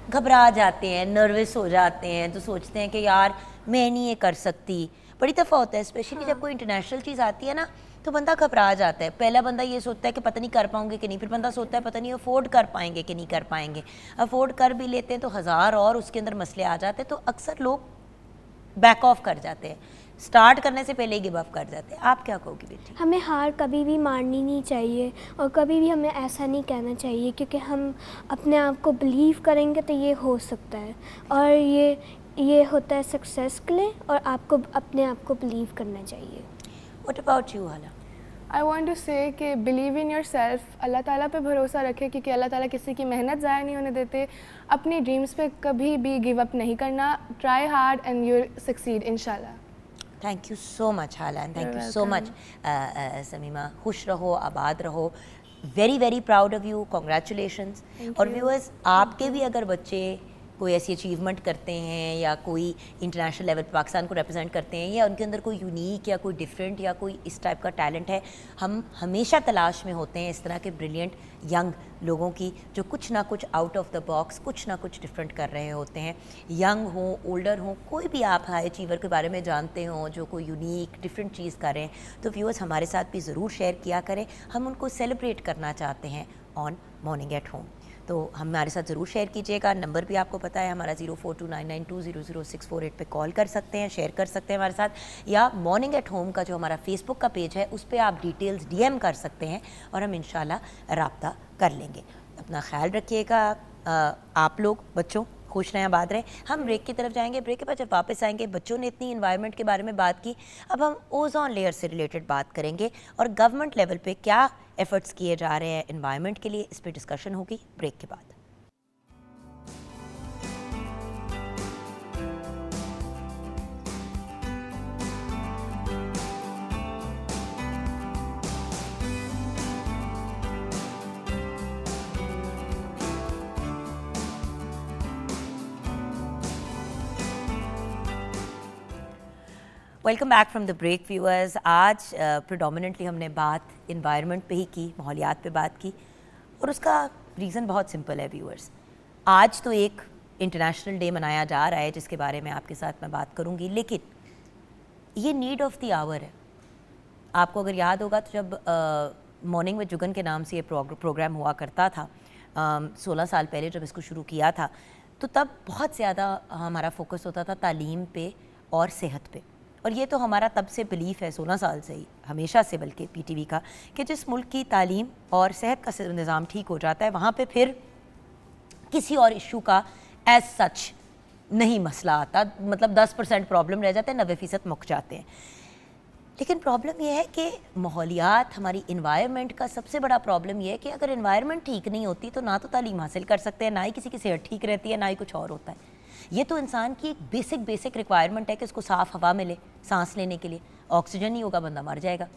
घबरा जाते हैं, नर्वस हो जाते हैं, तो सोचते हैं कि यार मैं नहीं ये कर सकती? बड़ी दफ़ा होता है, स्पेशली जब कोई इंटरनेशनल चीज़ आती है ना, तो बंदा घबरा जाता है। पहला बंदा ये सोचता है कि पता नहीं कर पाऊंगे कि नहीं, फिर बंदा सोचता है पता नहीं अफोर्ड कर पाएंगे कि नहीं कर पाएंगे। अफोर्ड कर भी लेते हैं तो हज़ार और उसके अंदर मसले आ जाते हैं, तो अक्सर लोग बैक ऑफ कर जाते हैं, स्टार्ट करने से पहले ही गिव अप कर जाते हैं। आप क्या कहोगी बेटी? हमें हार कभी भी माननी नहीं चाहिए, और कभी भी हमें ऐसा नहीं कहना चाहिए, क्योंकि हम अपने आप को बिलीव करेंगे तो ये हो सकता है, और ये होता है सक्सेस के लिए, और आपको अपने आप को बिलीव करना चाहिए। What about you, हाला? आई वॉन्ट टू से कि बिलीव इन योर सेल्फ, अल्लाह ताला पे भरोसा रखे, क्योंकि अल्लाह ताला किसी की मेहनत ज़ाया नहीं होने देते। अपनी ड्रीम्स पे कभी भी गिव अप नहीं करना, try hard and you will succeed इंशाल्लाह। Thank you so much Hala, and thank you so much Samima. खुश रहो, आबाद रहो, very proud of you, congratulations. और व्यूअर्स, आपके भी अगर बच्चे कोई ऐसी अचीवमेंट करते हैं या कोई इंटरनेशनल लेवल पर पाकिस्तान को रिप्रेजेंट करते हैं, या उनके अंदर कोई यूनिक या कोई डिफरेंट या कोई इस टाइप का टैलेंट है, हम हमेशा तलाश में होते हैं इस तरह के ब्रिलियंट यंग लोगों की जो कुछ ना कुछ आउट ऑफ द बॉक्स, कुछ ना कुछ डिफरेंट कर रहे होते हैं। यंग हो, ओल्डर हो, कोई भी आप हाई अचीवर के बारे में जानते हो जो कोई यूनिक डिफरेंट चीज़ करें, तो व्यूअर्स हमारे साथ भी ज़रूर शेयर किया करें। हम उनको सेलिब्रेट करना चाहते हैं ऑन मॉर्निंग एट होम। तो हमारे साथ ज़रूर शेयर कीजिएगा। नंबर भी आपको पता है हमारा 042992000648 पे कॉल कर सकते हैं, शेयर कर सकते हैं हमारे साथ, या मॉर्निंग एट होम का जो हमारा फेसबुक का पेज है उस पर आप डिटेल्स DM कर सकते हैं और हम इंशाल्लाह रब्ता कर लेंगे। अपना ख्याल रखिएगा, आप लोग बच्चों खुश रहें, आबाद रहें। हम ब्रेक की तरफ जाएंगे। ब्रेक के बाद जब वापस आएंगे, बच्चों ने इतनी इन्वायरमेंट के बारे में बात की, अब हम ओजोन लेयर से रिलेटेड बात करेंगे और गवर्नमेंट लेवल पे क्या एफर्ट्स किए जा रहे हैं इन्वायरमेंट के लिए, इस पर डिस्कशन होगी ब्रेक के बाद। Welcome back from the break viewers. आज प्रिडोमिनेंटली हमने बात इन्वायरमेंट पे ही की, माहौलियात पे बात की, और उसका रीज़न बहुत सिंपल है व्यूअर्स। आज तो एक इंटरनेशनल डे मनाया जा रहा है जिसके बारे में आपके साथ मैं बात करूँगी, लेकिन ये नीड ऑफ द आवर है। आपको अगर याद होगा तो जब मॉर्निंग विद जुगन के नाम से ये प्रोग्राम हुआ करता था 16 साल पहले जब इसको शुरू किया था, तो तब बहुत ज़्यादा हमारा फोकस होता था तालीम पे और सेहत पे। और ये तो हमारा तब से बिलीफ है, 16 साल से ही, हमेशा से बल्कि PTV का, कि जिस मुल्क की तालीम और सेहत का निज़ाम ठीक हो जाता है वहाँ पे फिर किसी और इशू का एज सच नहीं मसला आता। मतलब 10% प्रॉब्लम रह जाते हैं, 90% मुक जाते हैं। लेकिन प्रॉब्लम यह है कि माहौलियात, हमारी इन्वायरमेंट का सबसे बड़ा प्रॉब्लम यह है कि अगर इन्वायरमेंट ठीक नहीं होती तो ना तो तालीम हासिल कर सकते हैं, ना ही किसी की सेहत ठीक रहती है, ना ही कुछ और होता है। ये तो इंसान की एक बेसिक रिक्वायरमेंट है कि उसको साफ़ हवा मिले सांस लेने के लिए। ऑक्सीजन नहीं होगा बंदा मर जाएगा,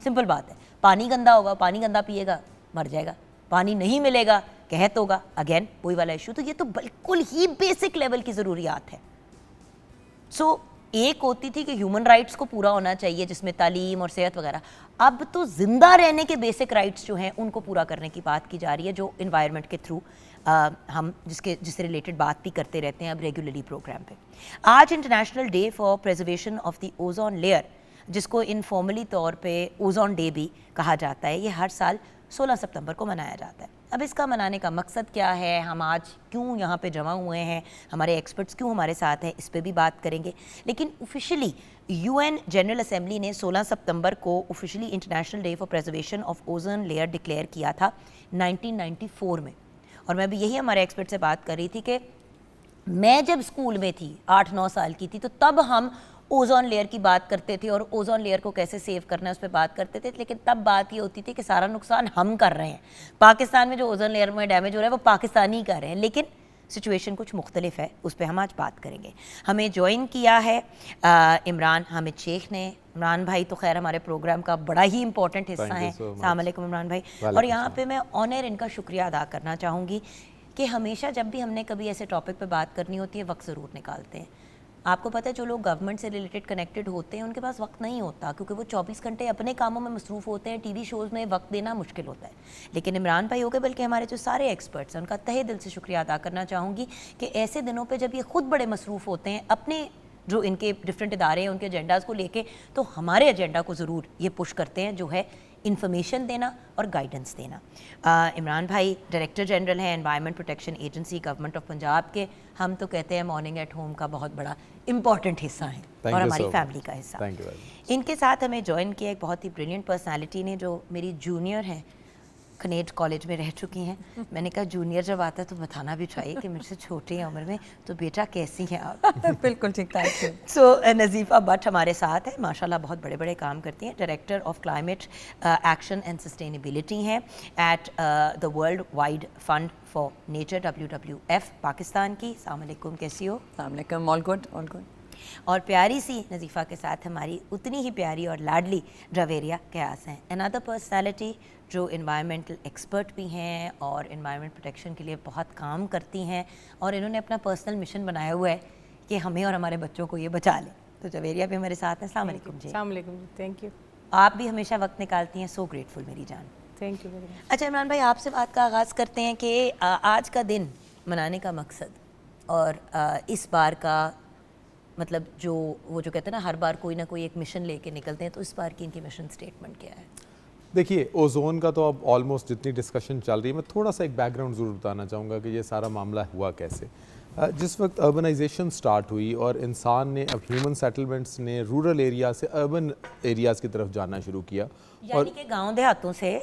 सिंपल बात है। पानी गंदा होगा, पानी गंदा पिएगा मर जाएगा। पानी नहीं मिलेगा, कहत होगा, अगेन वही वाला इशू। तो ये तो बिल्कुल ही बेसिक लेवल की ज़रूरियात है। सो एक होती थी कि ह्यूमन राइट्स को पूरा होना चाहिए जिसमें तालीम और सेहत वगैरह, अब तो ज़िंदा रहने के बेसिक राइट्स जो हैं उनको पूरा करने की बात की जा रही है, जो इन्वायरमेंट के थ्रू हम जिससे रिलेटेड बात भी करते रहते हैं अब रेगुलरली प्रोग्राम पे। आज international day for preservation of the ozone layer, जिसको इनफॉर्मली तौर पे ओजोन डे भी कहा जाता है, ये हर साल 16 सितंबर को मनाया जाता है। अब इसका मनाने का मकसद क्या है, हम आज क्यों यहाँ पे जमा हुए हैं, हमारे एक्सपर्ट्स क्यों हमारे साथ हैं, इस पर भी बात करेंगे। लेकिन ऑफिशियली UN जनरल असेंबली ने 16 सितंबर को officially international day for preservation of ozone layer declare किया था 1994 में। और मैं भी यही हमारे एक्सपर्ट से बात कर रही थी कि मैं जब स्कूल में थी, 8-9 साल की थी, तो तब हम ओजोन लेयर की बात करते थे और ओजोन लेयर को कैसे सेव करना है उस पर बात करते थे। लेकिन तब बात ये होती थी कि सारा नुकसान हम कर रहे हैं, पाकिस्तान में जो ओजोन लेयर में डैमेज हो रहा है वो पाकिस्तानी कर रहे हैं। लेकिन सिचुएशन कुछ मुख्तलिफ है, उस पर हम आज बात करेंगे। हमें ज्वाइन किया है इमरान हामिद शेख ने। इमरान भाई तो खैर हमारे प्रोग्राम का बड़ा ही इंपॉर्टेंट हिस्सा है। अस्सलाम वालेकुम इमरान भाई। और यहाँ पे मैं ऑनर इनका शुक्रिया अदा करना चाहूँगी कि हमेशा जब भी हमने कभी ऐसे टॉपिक पे बात करनी होती है वक्त ज़रूर निकालते हैं। आपको पता है जो लोग गवर्नमेंट से रिलेटेड कनेक्टेड होते हैं उनके पास वक्त नहीं होता, क्योंकि वो 24 घंटे अपने कामों में मसरूफ़ होते हैं, TV शोज़ में वक्त देना मुश्किल होता है। लेकिन इमरान भाई हो गए, बल्कि हमारे जो सारे एक्सपर्ट्स हैं उनका तहे दिल से शुक्रिया अदा करना चाहूँगी कि ऐसे दिनों पर जब ये खुद बड़े मसरूफ़ होते हैं अपने जो इनके डिफरेंट इदारे हैं उनके एजेंडाज़ को लेके, तो हमारे एजेंडा को ज़रूर ये पुश करते हैं, जो है इन्फॉर्मेशन देना और गाइडेंस देना। इमरान भाई डायरेक्टर जनरल हैं environment protection agency government of Punjab के। हम तो कहते हैं मॉर्निंग एट होम का बहुत बड़ा इंपॉर्टेंट हिस्सा है और हमारी फैमिली का हिस्सा। इनके साथ हमें ज्वाइन किया एक बहुत ही ब्रिलियंट पर्सनालिटी ने, जो मेरी जूनियर हैं, कनेट कॉलेज में रह चुकी हैं। मैंने कहा जूनियर जब आता है तो बताना भी चाहिए कि मेरे से छोटे हैं उम्र में, तो बेटा कैसी हैं आप? बिल्कुल ठीक ठाक। सो नज़ीफ़ा भट्ट हमारे साथ है, माशाल्लाह बहुत बड़े बड़े काम करती हैं। Director of climate action and sustainability हैं at the world wide fund for nature WWF Pakistan की। अस्सलाम वालेकुम, कैसी हो? अस्सलाम वालेकुम, ऑल गुड ऑल गुड। और प्यारी सी नज़ीफ़ा के साथ हमारी उतनी ही प्यारी और लाडली ड्रवेरिया कयास हैं, अनदर पर्सनालिटी जो इन्वायरमेंटल एक्सपर्ट भी हैं और इन्वायरमेंट प्रोटेक्शन के लिए बहुत काम करती हैं, और इन्होंने अपना पर्सनल मिशन बनाया हुआ है कि हमें और हमारे बच्चों को ये बचा लें। तो जवेरिया भी हमारे साथ हैं। अस्सलाम वालेकुम जी। अस्सलाम वालेकुम, थैंक यू। आप भी हमेशा वक्त निकालती हैं, सो ग्रेटफुल मेरी जान। Thank you very much. अच्छा इमरान भाई, आपसे बात का आगाज़ करते हैं कि आज का दिन मनाने का मकसद और इस बार का मतलब जो कहते हैं ना हर बार कोई ना कोई एक मिशन लेके निकलते हैं, तो इस बार की इनकी मिशन स्टेटमेंट क्या है? देखिए, ओजोन का तो अब ऑलमोस्ट जितनी डिस्कशन चल रही है, मैं थोड़ा सा एक बैकग्राउंड ज़रूर बताना चाहूँगा कि ये सारा मामला हुआ कैसे। जिस वक्त अर्बनाइजेशन स्टार्ट हुई और इंसान ने, अब ह्यूमन सेटलमेंट्स ने रूरल एरिया से अर्बन एरियाज़ की तरफ जाना शुरू किया यानी कि गांव देहातों से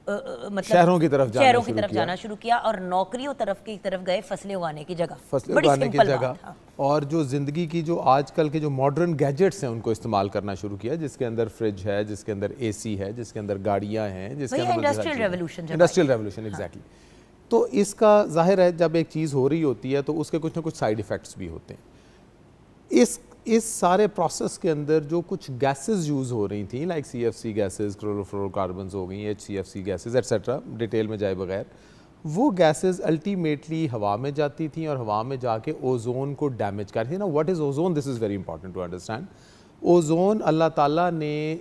मतलब शहरों की तरफ जाना शुरू किया और नौकरियों की तरफ गए फसलें उगाने की जगह, फसलें बड़ी उगाने की सिंपल जगह, बात, हाँ। और जो ज़िंदगी की जो आजकल के जो मॉडर्न गैजेट्स हैं उनको इस्तेमाल करना शुरू किया, जिसके अंदर फ्रिज है, जिसके अंदर एसी है, जिसके अंदर गाड़ियाँ हैं, जिसके अंदर इंडस्ट्रियल रेवोल्यूशन एग्जैक्टली। तो इसका जाहिर है जब एक चीज़ हो रही होती है तो उसके कुछ ना कुछ साइड इफ़ेक्ट्स भी होते हैं। इस सारे प्रोसेस के अंदर जो कुछ गैसेस यूज़ हो रही थी, लाइक CFC गैसेस, क्लोरोफ्लोरोकार्बन्स हो गई, HCFC गैसेस एट्सेट्रा, डिटेल में जाए बगैर, वो गैसेस अल्टीमेटली हवा में जाती थी और हवा में जाके ओजोन को डैमेज कर रही थी ना। What is ozone? This is very important to understand. Ozone अल्लाह ताला ने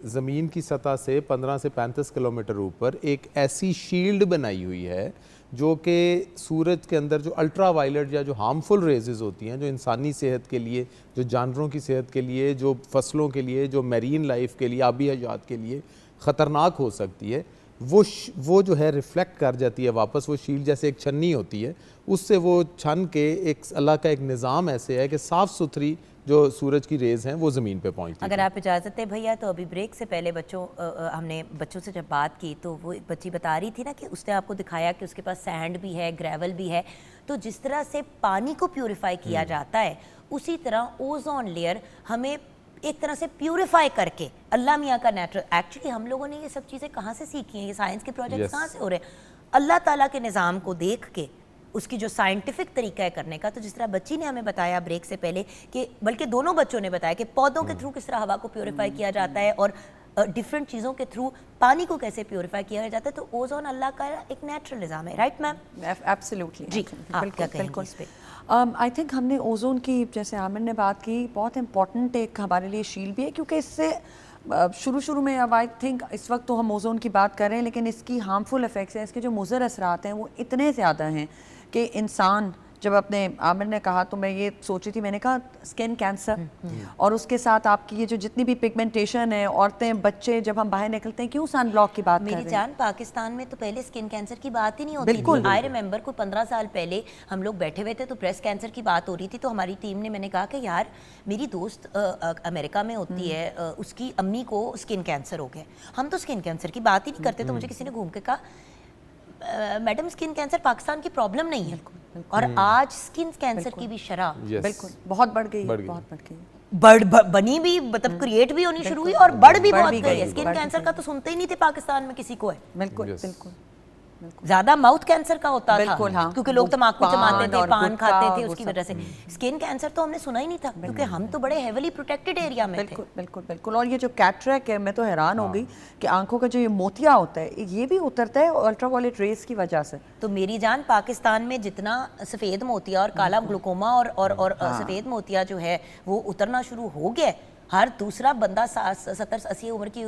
ज़मीन की सतह से 15 से 35 किलोमीटर ऊपर एक ऐसी शील्ड बनाई हुई है जो कि सूरज के अंदर जो अल्ट्रा वायलेट या जो हार्मफुल रेजेस होती हैं, जो इंसानी सेहत के लिए, जो जानवरों की सेहत के लिए, जो फसलों के लिए, जो मैरीन लाइफ के लिए, आबी हयात के लिए ख़तरनाक हो सकती है, वो जो है रिफ्लेक्ट कर जाती है वापस। वो शील्ड जैसे एक छन्नी होती है, उससे वो छन के एक अल्लाह का एक निज़ाम ऐसे है कि साफ़ सुथरी जो सूरज की रेज़ हैं वो ज़मीन पे पहुंचती अगर हैं। आप इजाज़त है भैया, तो अभी ब्रेक से पहले हमने बच्चों से जब बात की तो वो एक बच्ची बता रही थी ना कि उसने आपको दिखाया कि उसके पास सैंड भी है, ग्रेवल भी है। तो जिस तरह से पानी को प्यूरिफाई किया जाता है, उसी तरह ओजोन लेयर हमें एक तरह से प्यूरिफाई करके, अल्लाह मियाँ का नेचुरल, एक्चुअली हम लोगों ने ये सब चीज़ें कहाँ से सीखी हैं, ये साइंस के प्रोजेक्ट्स Yes. कहाँ से हो रहे हैं? अल्लाह ताला के निज़ाम को देख के, उसकी जो साइंटिफिक तरीका है करने का। तो जिस तरह बच्ची ने हमें बताया ब्रेक से पहले कि, बल्कि दोनों बच्चों ने बताया कि पौधों के थ्रू किस तरह हवा को प्योरीफाई किया जाता है और डिफरेंट चीज़ों के थ्रू पानी को कैसे प्योरीफाई किया जाता है। तो ओजोन अल्लाह का एक नेचुरल निज़ाम है, राइट मैम? एब्सोल्युटली जी, आप क्या कहेंगे इस पे? आई थिंक हमने ओजोन की, जैसे आमिर ने बात की, बहुत इंपॉर्टेंट एक हमारे लिए शील्ड भी है, क्योंकि इससे शुरू में, अब आई थिंक इस वक्त तो हम ओजोन की बात कर रहे हैं, लेकिन इसकी हार्मफुल इफ़ेक्ट्स हैं, इसके जो मुज़र असरात हैं वो इतने ज़्यादा हैं कि इंसान, जब अपने आमिर ने कहा तो मैं ये सोची थी, मैंने कहा स्किन कैंसर, और उसके साथ आपकी ये जो जितनी भी पिगमेंटेशन है, औरतें, बच्चे, जब हम बाहर निकलते हैं क्यों सन ब्लॉक की बात कर मेरी रहे हैं। जान, पाकिस्तान में तो पहले स्किन कैंसर की बात ही नहीं होती बिल्कुल। थी। आई रिमेंबर को 15 साल पहले हम लोग बैठे हुए थे तो ब्रेस्ट कैंसर की बात हो रही थी, तो हमारी टीम ने, मैंने कहा कि यार मेरी दोस्त अमेरिका में होती है, उसकी अम्मी को स्किन कैंसर हो गया, हम तो स्किन कैंसर की बात ही नहीं करते। तो मुझे किसी ने घूम के कहा, मैडम स्किन कैंसर पाकिस्तान की प्रॉब्लम नहीं है, और आज स्किन कैंसर की भी शरह Yes. बिल्कुल बहुत बढ़ गई, बढ़ गई। बहुत बढ़ गई। बनी भी, मतलब क्रिएट भी होनी शुरू हुई और बढ़ भी बहुत गई है। स्किन कैंसर का तो सुनते ही नहीं थे पाकिस्तान में किसी को है, बिल्कुल Yes. बिल्कुल। ज्यादा माउथ कैंसर का होता था, बिल्कुल, हाँ। क्योंकि लोग तम्बाकू पान चबाते थे, और पान गुटखा, खाते थे, वो उसकी सब। वजह से। स्किन कैंसर तो हमने सुना ही नहीं था, क्योंकि हम तो बड़े हेविली प्रोटेक्टेड एरिया में थे। बिल्कुल बिल्कुल बिल्कुल। और ये जो कैटरैक्ट है, मैं तो हैरान हो गई कि आंखों का जो ये मोतिया होता है, ये भी उतरता है अल्ट्रावायलेट रेस की वजह से। तो मेरी जान, पाकिस्तान में जितना सफ़ेद मोतिया और काला ग्लूकोमा और सफ़ेद मोतिया जो है वो उतरना शुरू हो गया। हर दूसरा बंदा 70-80 उम्र की,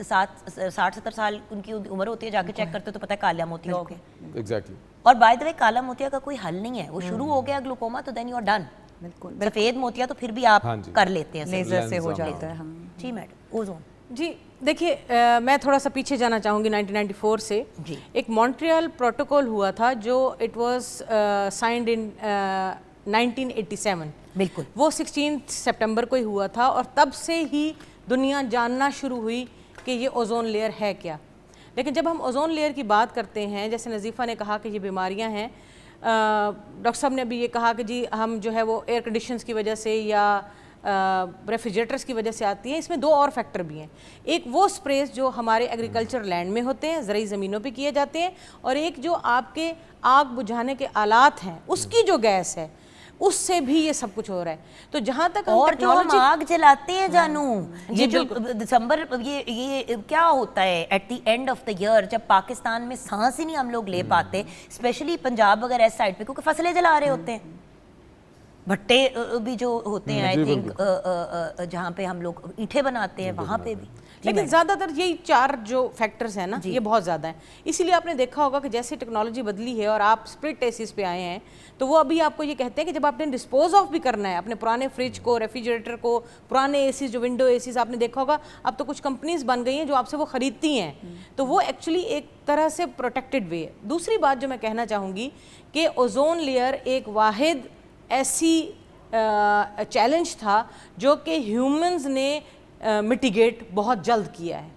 60-70 साल उनकी उम्र होती है, जाके चेक करते तो पता है काला मोतिया हो गया। एग्जैक्टली। और बाय द वे, काला मोतिया का कोई हल नहीं है, वो शुरू हो गया ग्लूकोमा तो देन यू आर डन। बिल्कुल सफ़ेद मोतिया तो फिर भी आप हाँ जी। कर लेते हैं, लेजर से हो लेंस, जाता है। हाँ। जी मैडम। ओजोन जी देखिए, मैं थोड़ा सा पीछे जाना चाहूँगी 1994 से। जी। एक मॉन्ट्रियल प्रोटोकॉल हुआ था जो इट वाज साइंड इन 1987। बिल्कुल। वो 16 सितंबर को ही हुआ था, और तब से ही दुनिया जानना शुरू हुई कि ये ओजोन लेयर है क्या। लेकिन जब हम ओजोन लेयर की बात करते हैं, जैसे नज़ीफ़ा ने कहा कि ये बीमारियां हैं, डॉक्टर साहब ने अभी ये कहा कि जी हम जो है वो एयर कंडीशंस की वजह से या रेफ्रिजरेटर्स की वजह से आती हैं। इसमें दो और फैक्टर भी हैं, एक वो स्प्रेस जो हमारे एग्रीकल्चर लैंड में होते हैं, ज़रूरी ज़मीनों पे किए जाते हैं, और एक जो आपके आग बुझाने के आलात हैं उसकी जो गैस है, उससे भी ये सब कुछ हो रहा है। तो जहाँ तक हम और जो हम technology- आग जलाते हैं जानू, जी, ये जो दिसंबर, ये क्या होता है at the end of the year, जब पाकिस्तान में सांस ही नहीं हम लोग ले पाते, स्पेशली पंजाब वगैरह इस साइड पे, क्योंकि फसलें जला रहे होते हैं। भट्टे भी जो होते हैं, आई थिंक जहाँ पे हम लोग ईंटें बनाते हैं, वहाँ पे भी। लेकिन ज़्यादातर यही 4 जो फैक्टर्स हैं ना, ये बहुत ज़्यादा हैं। इसीलिए आपने देखा होगा कि जैसे टेक्नोलॉजी बदली है और आप स्प्लिट एसीज पे आए हैं, तो वो अभी आपको ये कहते हैं कि जब आपने डिस्पोज ऑफ भी करना है अपने पुराने फ्रिज को, रेफ्रिजरेटर को, पुराने एसीज जो विंडो एसीज आपने देखा होगा, अब तो कुछ कंपनीज बन गई हैं जो आपसे वो खरीदती हैं, तो वो एक्चुअली एक तरह से प्रोटेक्टेड वे है। दूसरी बात जो मैं कहना चाहूँगी कि ओजोन लेयर एक वाहिद ऐसी चैलेंज था जो कि ह्यूमंस ने मिटिगेट बहुत जल्द किया है।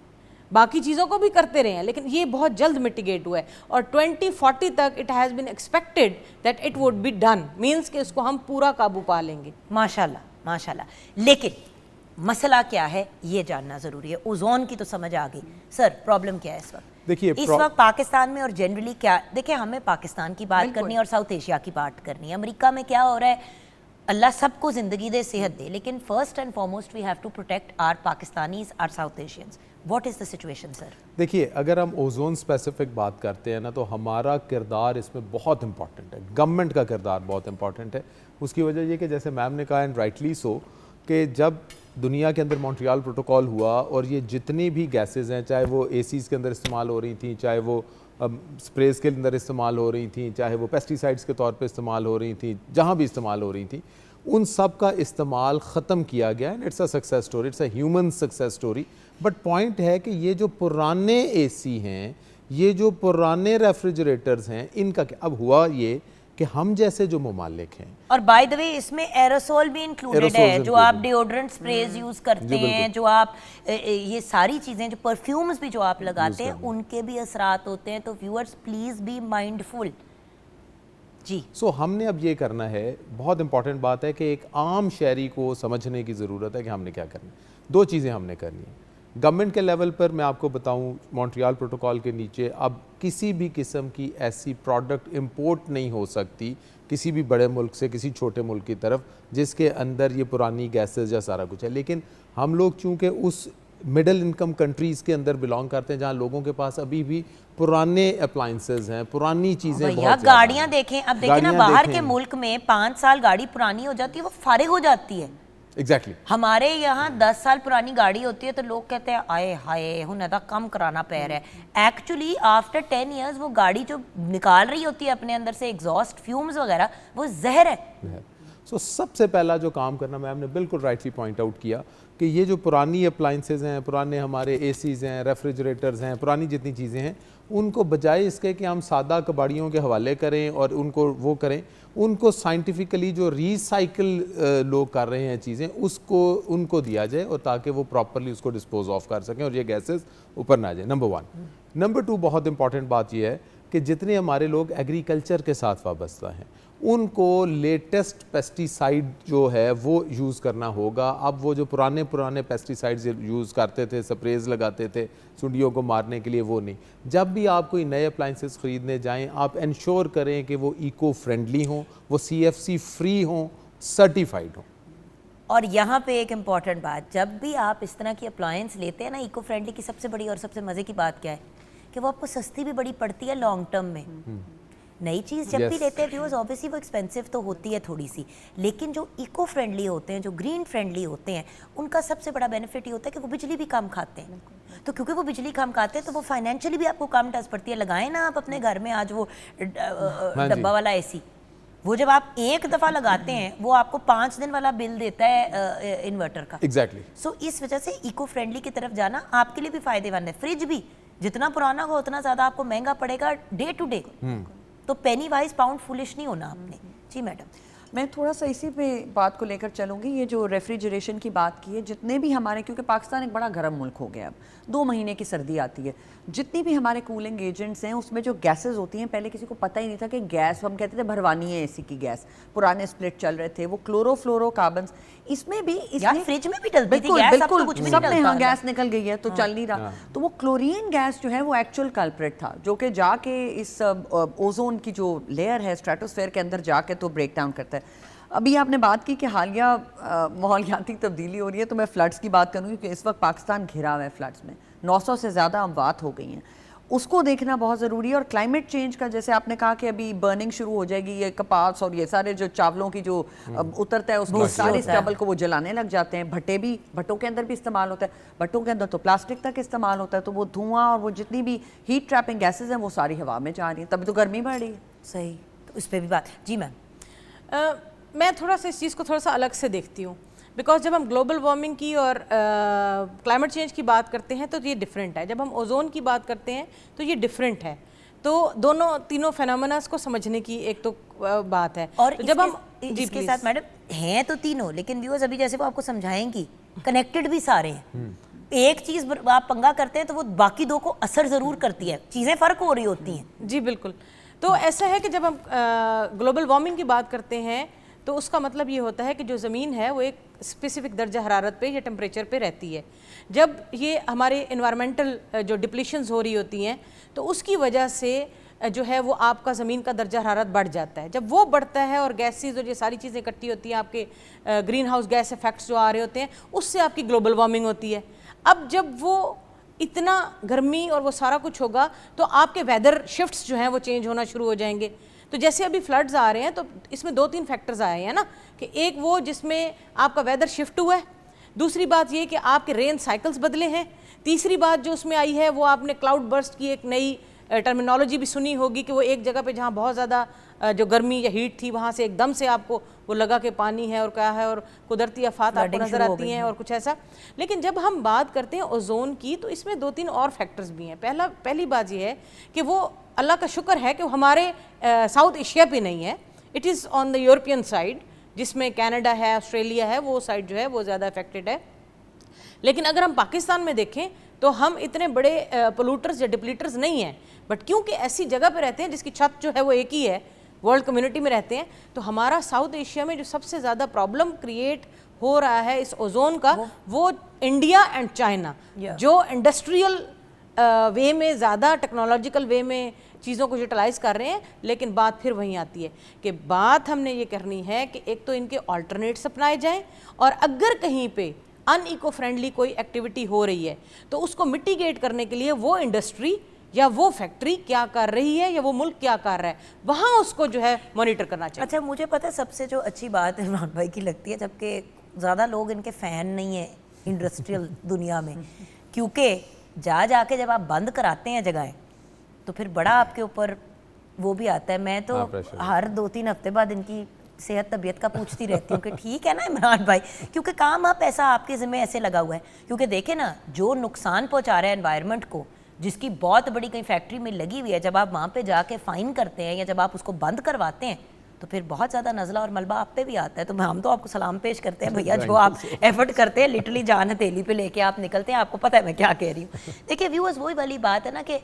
बाकी चीज़ों को भी करते रहे हैं, लेकिन ये बहुत जल्द मिटिगेट हुआ है और 2040 तक it has been expected that it would be done, means कि इसको हम पूरा काबू पा लेंगे। माशाल्लाह माशाल्लाह। लेकिन मसला क्या है ये जानना ज़रूरी है। ओजोन की तो समझ आ गई, सर प्रॉब्लम क्या है इस वक्त? देखिए इस वक्त पाकिस्तान में और जनरली क्या, देखिए हमें पाकिस्तान की बात करनी है और साउथ एशिया की बात करनी है। अमेरिका में क्या हो रहा है, अल्लाह सबको ज़िंदगी दे, सेहत दे, लेकिन first and foremost we have to protect our Pakistanis, our South Asians. What is the situation sir? देखिए, अगर हम ओजोन स्पेसिफिक बात करते हैं ना, तो हमारा किरदार इसमें बहुत इंपॉर्टेंट है, गवर्नमेंट का किरदार बहुत इंपॉर्टेंट है। उसकी वजह ये कि जैसे मैम ने कहा एंड राइटली सो, कि जब दुनिया के अंदर मॉन्ट्रियल प्रोटोकॉल हुआ और ये जितनी भी गैसेस हैं, चाहे वो एसीज़ के अंदर इस्तेमाल हो रही थी, चाहे वो स्प्रेज के अंदर इस्तेमाल हो रही थी, चाहे वो पेस्टिसाइड्स के तौर पे इस्तेमाल हो रही थी, जहाँ भी इस्तेमाल हो रही थी, उन सब का इस्तेमाल ख़त्म किया गया and it's a success story, it's a human success story. But point है कि ये जो पुराने एसी हैं, ये जो पुराने रेफ्रिजरेटर्स हैं, इनका क्या अब हुआ ये कि हम जैसे जो ममालिक हैं, और बाय द वे इसमें एरोसोल भी इंक्लूडेड है, जो आप डिओड्रेंट स्प्रेज यूज करते हैं, जो आप ये सारी चीज़ें, जो परफ्यूम्स भी जो आप लगाते हैं, उनके भी असरात होते हैं। तो व्यूअर्स प्लीज़ बी माइंडफुल जी। सो हमने अब ये करना है, बहुत इंपॉर्टेंट बात है कि एक आम शहरी को समझने की ज़रूरत है कि हमने क्या करना है। 2 चीज़ें हमने करनी है। गवर्नमेंट के लेवल पर मैं आपको बताऊं, मॉन्ट्रियल प्रोटोकॉल के नीचे अब किसी भी किस्म की ऐसी प्रोडक्ट इंपोर्ट नहीं हो सकती किसी भी बड़े मुल्क से किसी छोटे मुल्क की तरफ जिसके अंदर ये पुरानी गैसेस या सारा कुछ है। लेकिन हम लोग चूँकि उस मिडिल इनकम कंट्रीज़ के अंदर बिलोंग करते हैं जहाँ लोगों के पास अभी भी पुराने अप्लाइंसेस हैं, पुरानी चीज़ें भैया बहुत गाड़ियाँ देखें, अब देखिए ना बाहर के मुल्क में 5 साल गाड़ी पुरानी हो जाती है, वो फारिग हो जाती है। एग्जैक्टली हमारे यहाँ 10 साल पुरानी गाड़ी होती है तो लोग कहते हैं आए हाय हुन अदा कम कराना पै रहा है। एक्चुअली आफ्टर 10 ईयर्स वो गाड़ी जो निकाल रही होती है अपने अंदर से एग्जॉस्ट फ्यूम्स वगैरह, वो जहर है। सो सबसे पहला जो काम करना, मैम ने बिल्कुल राइटली पॉइंट आउट किया कि ये जो पुरानी अप्लाइंसेस हैं, पुराने हमारे एसीज़ हैं, रेफ्रिजरेटर्स हैं, पुरानी जितनी चीज़ें हैं, उनको बजाय इसके कि हम सादा कबाड़ियों के हवाले करें और उनको वो करें, उनको साइंटिफिकली जो रिसाइकिल लोग कर रहे हैं चीज़ें, उसको उनको दिया जाए और ताकि वो प्रॉपरली उसको डिस्पोज ऑफ कर सकें और ये गैसेस ऊपर ना जाए। नंबर 1। नंबर 2 बहुत इंपॉर्टेंट बात यह है कि जितने हमारे लोग एग्रीकल्चर के साथ वाबस्ता हैं उनको लेटेस्ट पेस्टिसाइड जो है वो यूज़ करना होगा। अब वो जो पुराने पेस्टिसाइड्स यूज़ करते थे, स्प्रेज लगाते थे सुंडियों को मारने के लिए, वो नहीं। जब भी आप कोई नए अप्लाइंसेस ख़रीदने जाएं, आप इंश्योर करें कि वो इको फ्रेंडली हों, वो CFC फ्री हों, सर्टिफाइड हों। और यहाँ पे एक इम्पॉर्टेंट बात, जब भी आप इस तरह की अप्लायंस लेते हैं ना, इको फ्रेंडली की सबसे बड़ी और सबसे मज़े की बात क्या है कि वो आपको सस्ती भी बड़ी पड़ती है लॉन्ग टर्म में। नई चीज़ जब भी लेते हैं व्यूअर्स, ऑब्वियसली वो एक्सपेंसिव तो होती है थोड़ी सी, लेकिन जो इको फ्रेंडली होते हैं, जो ग्रीन फ्रेंडली होते हैं, उनका सबसे बड़ा बेनिफिट ये होता है कि वो बिजली भी कम खाते हैं। तो क्योंकि वो बिजली कम खाते हैं तो वो फाइनेंशियली भी आपको कम टच पड़ती है। लगाएं ना आप अपने घर में आज वो डब्बा वाला AC, वो जब आप एक दफ़ा लगाते हैं वो आपको 5 दिन वाला बिल देता है इन्वर्टर का। एग्जैक्टली। सो इस वजह से इको फ्रेंडली की तरफ जाना आपके लिए भी फायदेमंद है। फ्रिज भी जितना पुराना हो उतना ज़्यादा आपको महंगा पड़ेगा डे टू डे, तो पेनी वाइज पाउंड फुलिश नहीं होना आपने। जी मैडम, मैं थोड़ा सा इसी पे बात को लेकर चलूँगी। ये जो रेफ्रिजरेशन की बात की है, जितने भी हमारे, क्योंकि पाकिस्तान एक बड़ा गर्म मुल्क हो गया, अब 2 महीने की सर्दी आती है, जितनी भी हमारे कूलिंग एजेंट्स हैं उसमें जो गैसेस होती हैं, पहले किसी को पता ही नहीं था कि गैस, हम कहते थे भरवानी है AC की गैस, पुराने स्प्लिट चल रहे थे, वो क्लोरोफ्लोरोकार्बन्स, इसमें भी यार फ्रिज में भी डलती थी गैस, अब तो कुछ भी नहीं सब में डलता। हाँ गैस निकल गई है तो चल नहीं रहा। तो वो क्लोरीन गैस जो है वो एक्चुअल कल्प्रिट था, जो कि जाके इस ओजोन की जो लेयर है स्ट्रेटोस्फेयर के अंदर जाके तो ब्रेक डाउन करता है। अभी आपने बात की कि हालिया माहौलियाती तब्दीली हो रही है, तो मैं फ्लड्स की बात करूँगी कि इस वक्त पाकिस्तान घिरा हुआ है फ्लड्स में, 900 से ज़्यादा अमवात हो गई हैं उसको देखना बहुत ज़रूरी है। और क्लाइमेट चेंज का जैसे आपने कहा कि अभी बर्निंग शुरू हो जाएगी, ये कपास और ये सारे जो चावलों की जो उतरता है उसको सारे स्टबल को वो जलाने लग जाते हैं। भट्टों के अंदर भी इस्तेमाल होता है, भट्टों के अंदर तो प्लास्टिक तक इस्तेमाल होता है, तो वो धुआं और वो जितनी भी हीट ट्रैपिंग गैसेज हैं वो सारी हवा में जा रही हैं, तभी तो गर्मी बढ़ रही है। सही, तो इस पर भी बात। जी मैम। मैं थोड़ा सा इस चीज़ को थोड़ा सा अलग से देखती हूँ, बिकॉज जब हम ग्लोबल वार्मिंग की और क्लाइमेट चेंज की बात करते हैं तो ये डिफरेंट है, जब हम ओजोन की बात करते हैं तो ये डिफरेंट है। तो दोनों तीनों फेनोमेनास को समझने की एक तो बात है। और तो जब हम इसके साथ मैडम हैं तो तीनों, लेकिन व्यूअर्स अभी जैसे वो आपको समझाएंगी कनेक्टेड भी सारे हैं। एक चीज़ आप पंगा करते हैं तो वो बाकी दो को असर ज़रूर करती है, चीज़ें फ़र्क हो रही होती हैं। जी बिल्कुल। तो ऐसा है कि जब हम ग्लोबल वार्मिंग की बात करते हैं तो उसका मतलब ये होता है कि जो ज़मीन है वो एक स्पेसिफिक दर्जा हरारत पे या टेम्परेचर पे रहती है। जब ये हमारे इन्वायरमेंटल जो डिप्लीशंस हो रही होती हैं तो उसकी वजह से जो है वो आपका ज़मीन का दर्जा हरारत बढ़ जाता है। जब वो बढ़ता है और गैसेस और ये सारी चीज़ें इकट्ठी होती हैं, आपके ग्रीन हाउस गैस इफेक्ट्स जो आ रहे होते हैं, उससे आपकी ग्लोबल वार्मिंग होती है। अब जब वो इतना गर्मी और वो सारा कुछ होगा तो आपके वेदर शिफ्ट्स जो हैं वो चेंज होना शुरू हो जाएंगे। तो जैसे अभी फ्लड्स आ रहे हैं तो इसमें 2-3 फैक्टर्स आए हैं ना, कि एक वो जिसमें आपका वेदर शिफ्ट हुआ है, दूसरी बात ये कि आपके रेन साइकिल्स बदले हैं, तीसरी बात जो उसमें आई है वो आपने क्लाउड बर्स्ट की एक नई टर्मिनोलॉजी भी सुनी होगी कि वो एक जगह पे जहाँ बहुत ज़्यादा जो गर्मी या हीट थी वहाँ से एकदम से आपको वो लगा कि पानी है और क्या है और कुदरती आफात आपको नज़र आती हैं और कुछ ऐसा। लेकिन जब हम बात करते हैं ओजोन की तो इसमें 2-3 और फैक्टर्स भी हैं। पहली बात ये है कि वो अल्लाह का शुक्र है कि वो हमारे साउथ एशिया पे नहीं है, it is on the European side, जिसमें कनाडा है, ऑस्ट्रेलिया है, वो साइड जो है वो ज़्यादा अफेक्टेड है। लेकिन अगर हम पाकिस्तान में देखें तो हम इतने बड़े पोल्यूटर्स या डिप्लीटर्स नहीं हैं, बट क्योंकि ऐसी जगह पे रहते हैं जिसकी छत जो है वो एक ही है, वर्ल्ड कम्युनिटी में रहते हैं, तो हमारा साउथ एशिया में जो सबसे ज़्यादा प्रॉब्लम क्रिएट हो रहा है इस ओजोन का वो इंडिया एंड चाइना, जो इंडस्ट्रियल वे में ज़्यादा टेक्नोलॉजिकल वे में चीज़ों को यूटिलाइज़ कर रहे हैं। लेकिन बात फिर वहीं आती है कि बात हमने ये करनी है कि एक तो इनके ऑल्टरनेट्स अपनाए जाएं, और अगर कहीं पे अनइको फ्रेंडली कोई एक्टिविटी हो रही है तो उसको मिटिगेट करने के लिए वो इंडस्ट्री या वो फैक्ट्री क्या कर रही है या वो मुल्क क्या कर रहा है, वहाँ उसको जो है मॉनिटर करना चाहिए। अच्छा, मुझे पता है सबसे जो अच्छी बात इमरान भाई की लगती है, जबकि ज़्यादा लोग इनके फ़ैन नहीं है इंडस्ट्रियल दुनिया में, क्योंकि जाके जब आप बंद कराते हैं जगहें तो फिर बड़ा आपके ऊपर वो भी आता है। मैं तो हर 2-3 हफ्ते बाद इनकी सेहत तबीयत का पूछती रहती हूँ कि ठीक है ना इमरान भाई, क्योंकि काम आप ऐसा आपके ज़िम्मे ऐसे लगा हुआ है। क्योंकि देखें ना, जो नुकसान पहुँचा रहा है एनवायरनमेंट को, जिसकी बहुत बड़ी कहीं फैक्ट्री में लगी हुई है, जब आप वहाँ पे जाके फ़ाइन करते हैं या जब आप उसको बंद करवाते हैं तो फिर बहुत ज़्यादा नज़ला और मलबा आप पे भी आता है। तो हम तो आपको सलाम पेश करते हैं भैया, जो आप एफर्ट करते हैं, लिटरली जान हथेली पे लेके आप निकलते हैं। आपको पता है मैं क्या कह रही हूँ। देखिए व्यूअर्स, वही वाली बात है ना कि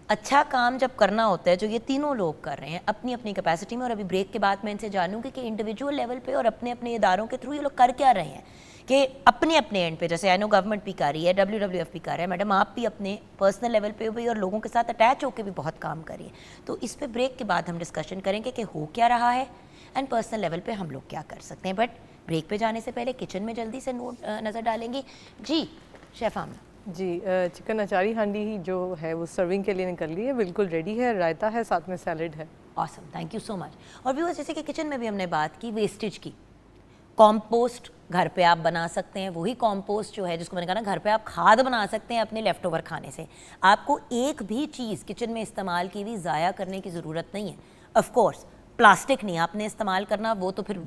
अच्छा काम जब करना होता है, जो ये तीनों लोग कर रहे हैं अपनी अपनी कैपेसिटी में, और अभी ब्रेक के बाद मैं इनसे जानूंगी कि इंडिविजुअल लेवल पे और अपने अपने इदारों के थ्रू ये लोग कर क्या रहे हैं, कि अपने अपने एंड पे, जैसे आई नो गवर्नमेंट भी कर रही है, WWF भी कर रहा है, मैडम आप भी अपने पर्सनल लेवल पे भी और लोगों के साथ अटैच होकर भी बहुत काम कर रही है। तो इस पे ब्रेक के बाद हम डिस्कशन करेंगे कि हो क्या रहा है एंड पर्सनल लेवल पे हम लोग क्या कर सकते हैं। बट ब्रेक पे जाने से पहले किचन में जल्दी से नज़र डालेंगी। जी शेफ आमना जी, चिकन अचारी हांडी ही जो है वो सर्विंग के लिए निकल ली है, बिल्कुल रेडी है, रायता है, साथ में सैलेड है। Awesome, thank you so much. और व्यूअर्स, जैसे कि किचन में भी हमने बात की वेस्टेज की, कॉम्पोस्ट घर पे आप बना सकते हैं, वही कॉम्पोस्ट जो है जिसको मैंने कहा ना घर पे आप खाद बना सकते हैं अपने लेफ्ट ओवर खाने से। आपको एक भी चीज़ किचन में इस्तेमाल की भी ज़ाया करने की ज़रूरत नहीं है। ऑफ कोर्स प्लास्टिक नहीं आपने इस्तेमाल करना, वो तो फिर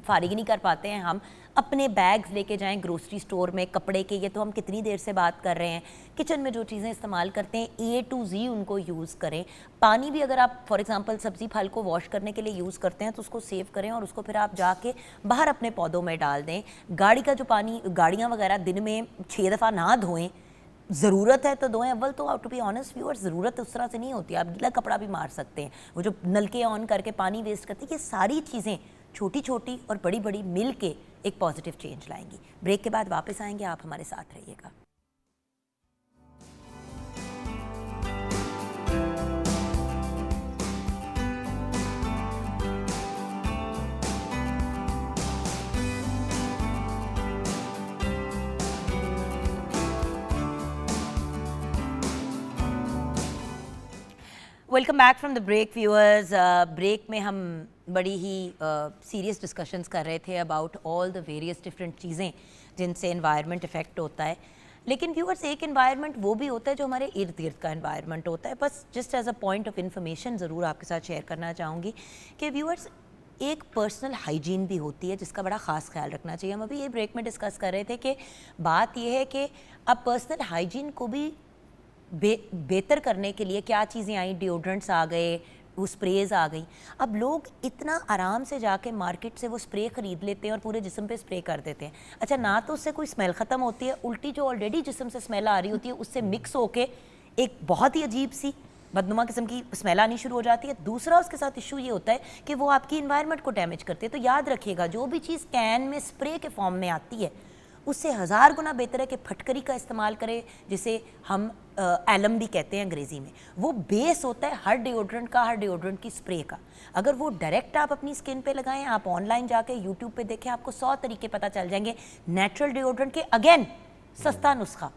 फारिग नहीं कर पाते हैं हम। अपने बैग्स लेके जाएं ग्रोसरी स्टोर में, कपड़े के, ये तो हम कितनी देर से बात कर रहे हैं। किचन में जो चीज़ें इस्तेमाल करते हैं A to Z उनको यूज़ करें। पानी भी अगर आप फॉर एग्जांपल सब्ज़ी फल को वॉश करने के लिए यूज़ करते हैं तो उसको सेव करें और उसको फिर आप जाके बाहर अपने पौधों में डाल दें। गाड़ी का जो पानी, गाड़ियाँ वगैरह दिन में 6 दफ़ा ना धोएं, ज़रूरत है तो धोएं। अव्वल तो टू बी ऑनेस्ट व्यूअर्स, ज़रूरत उस तरह से नहीं होती, आप गीला कपड़ा भी मार सकते हैं। वो जो नलके ऑन करके पानी वेस्ट करते हैं, ये सारी चीज़ें छोटी छोटी और बड़ी बड़ी मिल के एक पॉजिटिव चेंज लाएंगी। ब्रेक के बाद वापस आएंगे, आप हमारे साथ रहिएगा। Welcome back from the break viewers. ब्रेक में हम बड़ी ही सीरियस डिस्कशंस कर रहे थे about all the various different चीज़ें जिनसे एनवायरनमेंट इफ़ेक्ट होता है। लेकिन व्यूअर्स, एक एनवायरनमेंट वो भी होता है जो हमारे इर्द गिर्द का एनवायरनमेंट होता है। बस just as a point of information ज़रूर आपके साथ शेयर करना चाहूँगी कि व्यूअर्स, एक पर्सनल हाइजीन भी होती है जिसका बड़ा ख़ास ख्याल रखना चाहिए। हम अभी ये ब्रेक में डिस्कस कर रहे थे कि बात यह है कि अब पर्सनल हाइजीन को भी बेहतर करने के लिए क्या चीज़ें आई, डिओड्रेंट्स आ गए, वो स्प्रेज आ गई। अब लोग इतना आराम से जाके मार्केट से वो स्प्रे ख़रीद लेते हैं और पूरे जिस्म पे स्प्रे कर देते हैं। अच्छा, ना तो उससे कोई स्मेल ख़त्म होती है, उल्टी जो ऑलरेडी जिस्म से स्मेल आ रही होती है उससे मिक्स होके एक बहुत ही अजीब सी बदनुमा किस्म की स्मेल आनी शुरू हो जाती है। दूसरा उसके साथ इशू ये होता है कि वो आपकी इन्वायरमेंट को डैमेज करती है। तो याद रखिएगा, जो भी चीज़ कैन में स्प्रे के फॉर्म में आती है उससे 1000 गुना बेहतर है कि फटकरी का इस्तेमाल करें, जिसे हम एलम भी कहते हैं अंग्रेज़ी में। वो बेस होता है हर डिओड्रेंट का, हर डिओड्रेंट की स्प्रे का। अगर वो डायरेक्ट आप अपनी स्किन पे लगाएं, आप ऑनलाइन जाके यूट्यूब पे देखें, आपको 100 तरीके पता चल जाएंगे नेचुरल डिओड्रेंट के। अगेन, सस्ता नुस्खा।